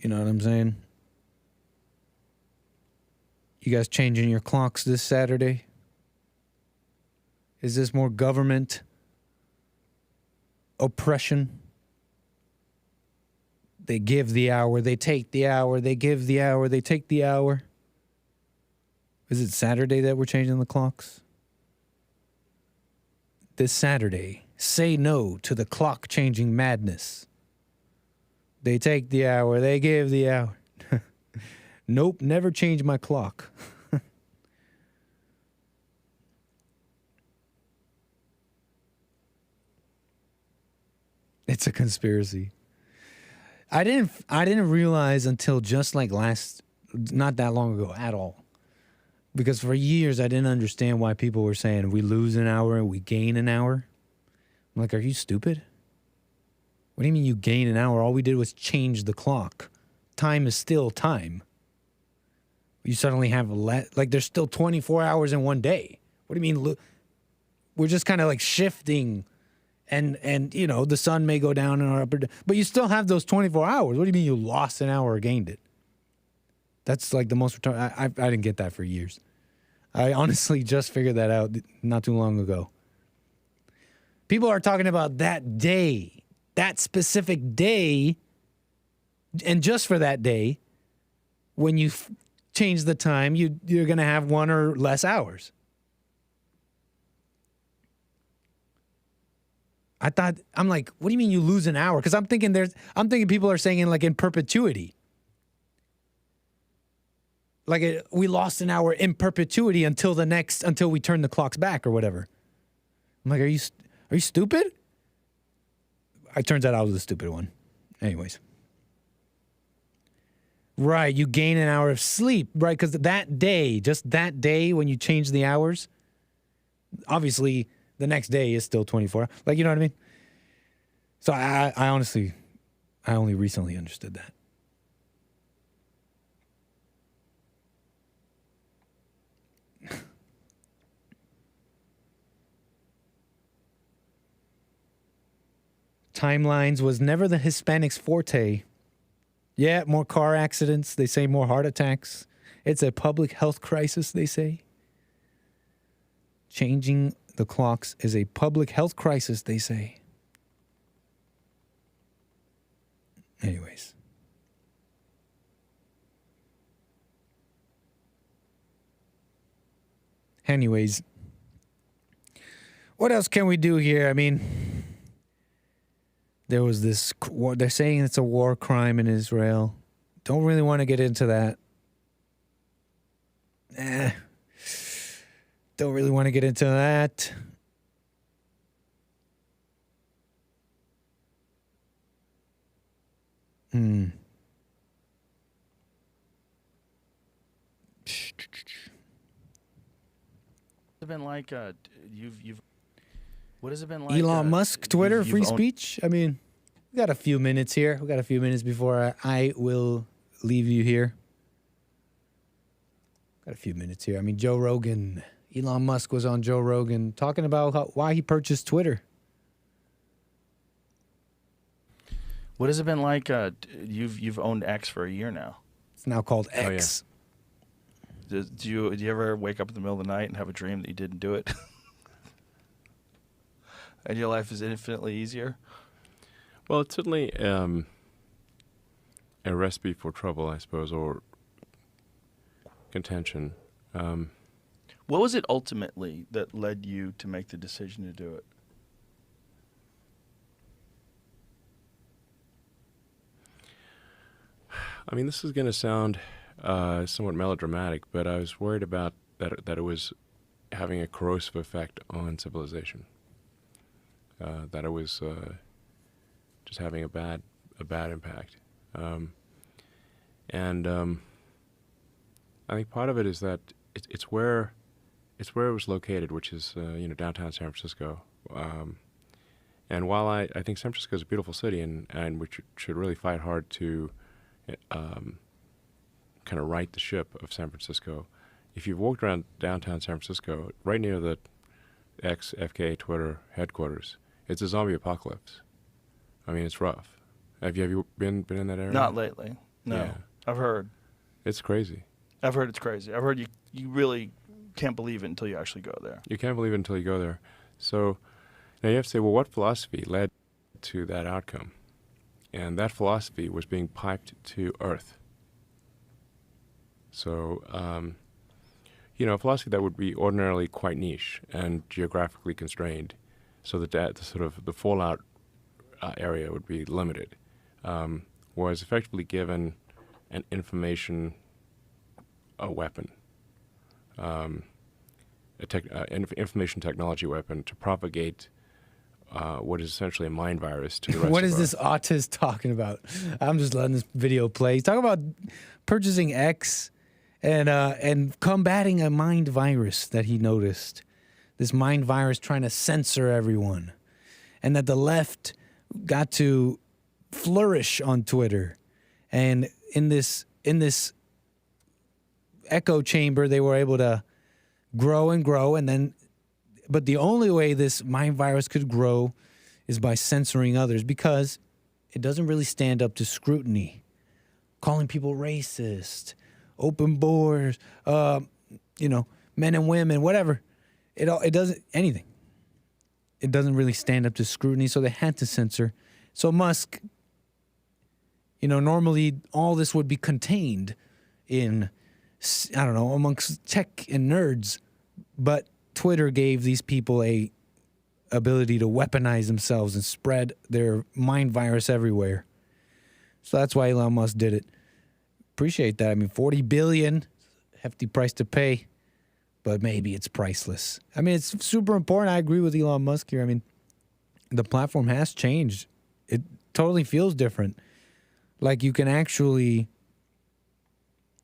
Speaker 15: know what I'm saying? You guys changing your clocks this Saturday? Is this more government oppression? They give the hour, they take the hour, they give the hour, they take the hour. Is it Saturday that we're changing the clocks? This Saturday, say no to the clock changing madness. They take the hour, they give the hour. Nope, never change my clock. It's a conspiracy. I didn't realize until just like not that long ago at all. Because for years I didn't understand why people were saying we lose an hour and we gain an hour. I'm like, are you stupid? What do you mean you gain an hour? All we did was change the clock. Time is still time. You suddenly have like there's still 24 hours in one day. What do you mean? We're just kind of like shifting, and you know the sun may go down or up, but you still have those 24 hours. What do you mean you lost an hour or gained it? That's like the most. I didn't get that for years. I honestly just figured that out not too long ago. People are talking about that day, that specific day, and just for that day, when you change the time, you're going to have one or less hours. I'm like, what do you mean you lose an hour? Because I'm thinking people are saying in perpetuity. Like we lost an hour in perpetuity until we turn the clocks back or whatever. I'm like, are you stupid? It turns out I was the stupid one. Anyways. Right, you gain an hour of sleep, right? Because just that day when you change the hours, obviously the next day is still 24. Like, you know what I mean? So I only recently understood that. Timelines was never the Hispanics' forte. Yeah, more car accidents. They say more heart attacks. It's a public health crisis, they say. Changing the clocks is a public health crisis, they say. Anyways. What else can we do here? I mean, there was this, they're saying it's a war crime in Israel. Don't really want to get into that. Don't really want to get into that.
Speaker 8: Been like what has it been like?
Speaker 15: Elon Musk, Twitter, free speech. I mean, we got a few minutes here. We got a few minutes before I will leave you here. Got a few minutes here. I mean, Joe Rogan. Elon Musk was on Joe Rogan talking about why he purchased Twitter.
Speaker 8: What has it been like? You've owned X for a year now.
Speaker 15: It's now called X.
Speaker 8: Do you ever wake up in the middle of the night and have a dream that you didn't do it? And your life is infinitely easier?
Speaker 10: Well, it's certainly a recipe for trouble, I suppose, or contention.
Speaker 8: What was it ultimately that led you to make the decision to do it?
Speaker 10: I mean, this is going to sound somewhat melodramatic, but I was worried about that it was having a corrosive effect on civilization. That it was just having a bad impact, and I think part of it is that it's where it was located, which is downtown San Francisco. And while I think San Francisco is a beautiful city, and we should really fight hard to kind of right the ship of San Francisco, if you've walked around downtown San Francisco, right near the 𝒔𝒄𝒊𝒂𝒍𝒔 Twitter headquarters, it's a zombie apocalypse. I mean, it's rough. Have you been in that area?
Speaker 8: Not lately. No.
Speaker 10: Yeah.
Speaker 8: I've heard.
Speaker 10: It's crazy.
Speaker 8: I've heard it's crazy. I've heard you really can't believe it until you actually go there.
Speaker 10: You can't believe it until you go there. So now you have to say, well, what philosophy led to that outcome? And that philosophy was being piped to Earth. So, a philosophy that would be ordinarily quite niche and geographically constrained, so that the fallout area would be limited, was effectively given an information weapon, information technology weapon to propagate what is essentially a mind virus to the rest
Speaker 15: What
Speaker 10: of
Speaker 15: is this autist talking about? I'm just letting this video play. He's talking about purchasing X and combating a mind virus that he noticed. This mind virus trying to censor everyone. And that the left got to flourish on Twitter. And in this echo chamber, they were able to grow and grow. But the only way this mind virus could grow is by censoring others, because it doesn't really stand up to scrutiny. Calling people racist, open borders, men and women, whatever. It doesn't, anything. It doesn't really stand up to scrutiny, so they had to censor. So Musk, normally all this would be contained in, amongst tech and nerds, but Twitter gave these people a ability to weaponize themselves and spread their mind virus everywhere. So that's why Elon Musk did it. Appreciate that. I mean, $40 billion, hefty price to pay, but maybe it's priceless. I mean, it's super important. I agree with Elon Musk here. I mean, the platform has changed. It totally feels different. Like you can actually,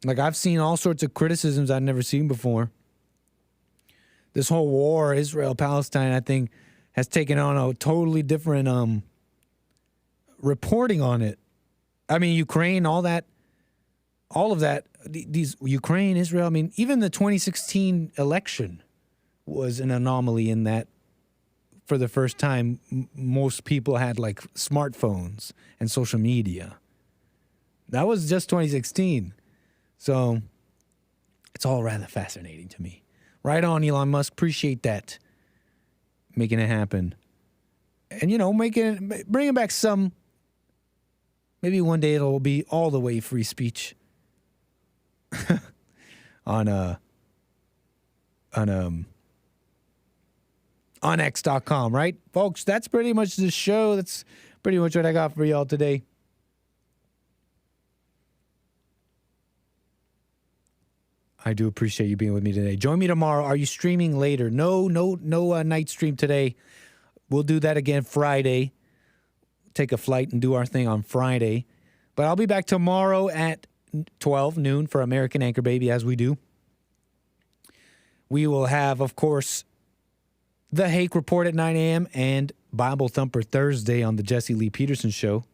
Speaker 15: I've seen all sorts of criticisms I've never seen before. This whole war, Israel-Palestine, I think, has taken on a totally different reporting on it. I mean, Ukraine, all of that, these Ukraine, Israel, I mean, even the 2016 election was an anomaly in that for the first time, most people had smartphones and social media. That was just 2016. So it's all rather fascinating to me. Right on, Elon Musk. Appreciate that. Making it happen. And, bringing back some, maybe one day it'll be all the way free speech on X.com, right? Folks, that's pretty much the show. That's pretty much what I got for y'all today. I do appreciate you being with me today. Join me tomorrow. Are you streaming later? No night stream today. We'll do that again Friday. Take a flight and do our thing on Friday. But I'll be back tomorrow at 12 noon for American Anchor Baby, as we do. We will have, of course, The Hake Report at 9 a.m. and Bible Thumper Thursday on the Jesse Lee Peterson Show.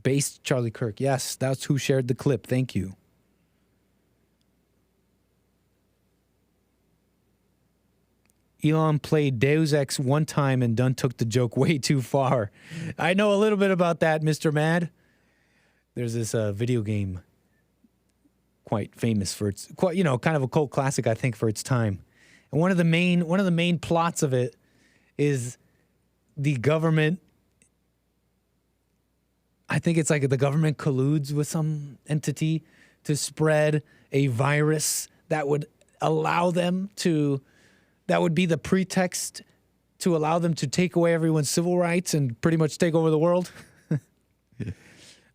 Speaker 15: Based Charlie Kirk. Yes, that's who shared the clip. Thank you. Elon played Deus Ex one time and Dunn took the joke way too far. I know a little bit about that, Mr. Mad. There's this video game quite famous for its kind of a cult classic, I think, for its time. And one of the main plots of it is the government. I think it's like the government colludes with some entity to spread a virus that would allow them to. That would be the pretext to allow them to take away everyone's civil rights and pretty much take over the world.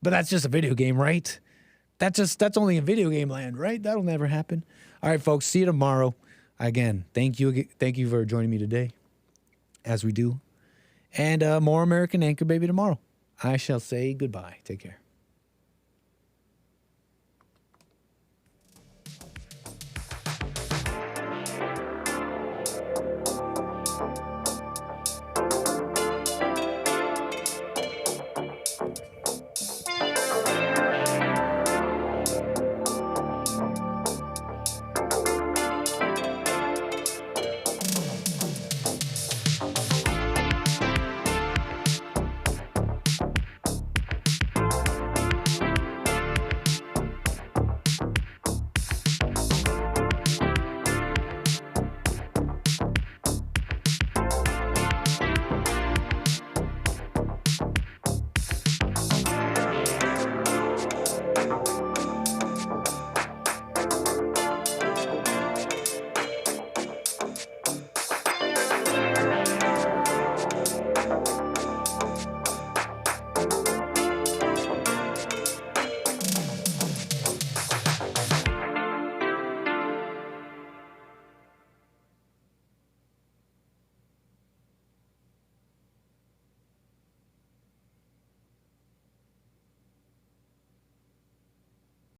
Speaker 15: But that's just a video game, right? That's only in video game land, right? That'll never happen. All right, folks. See you tomorrow. Again, thank you for joining me today, as we do. And more American Anchor Baby tomorrow. I shall say goodbye. Take care.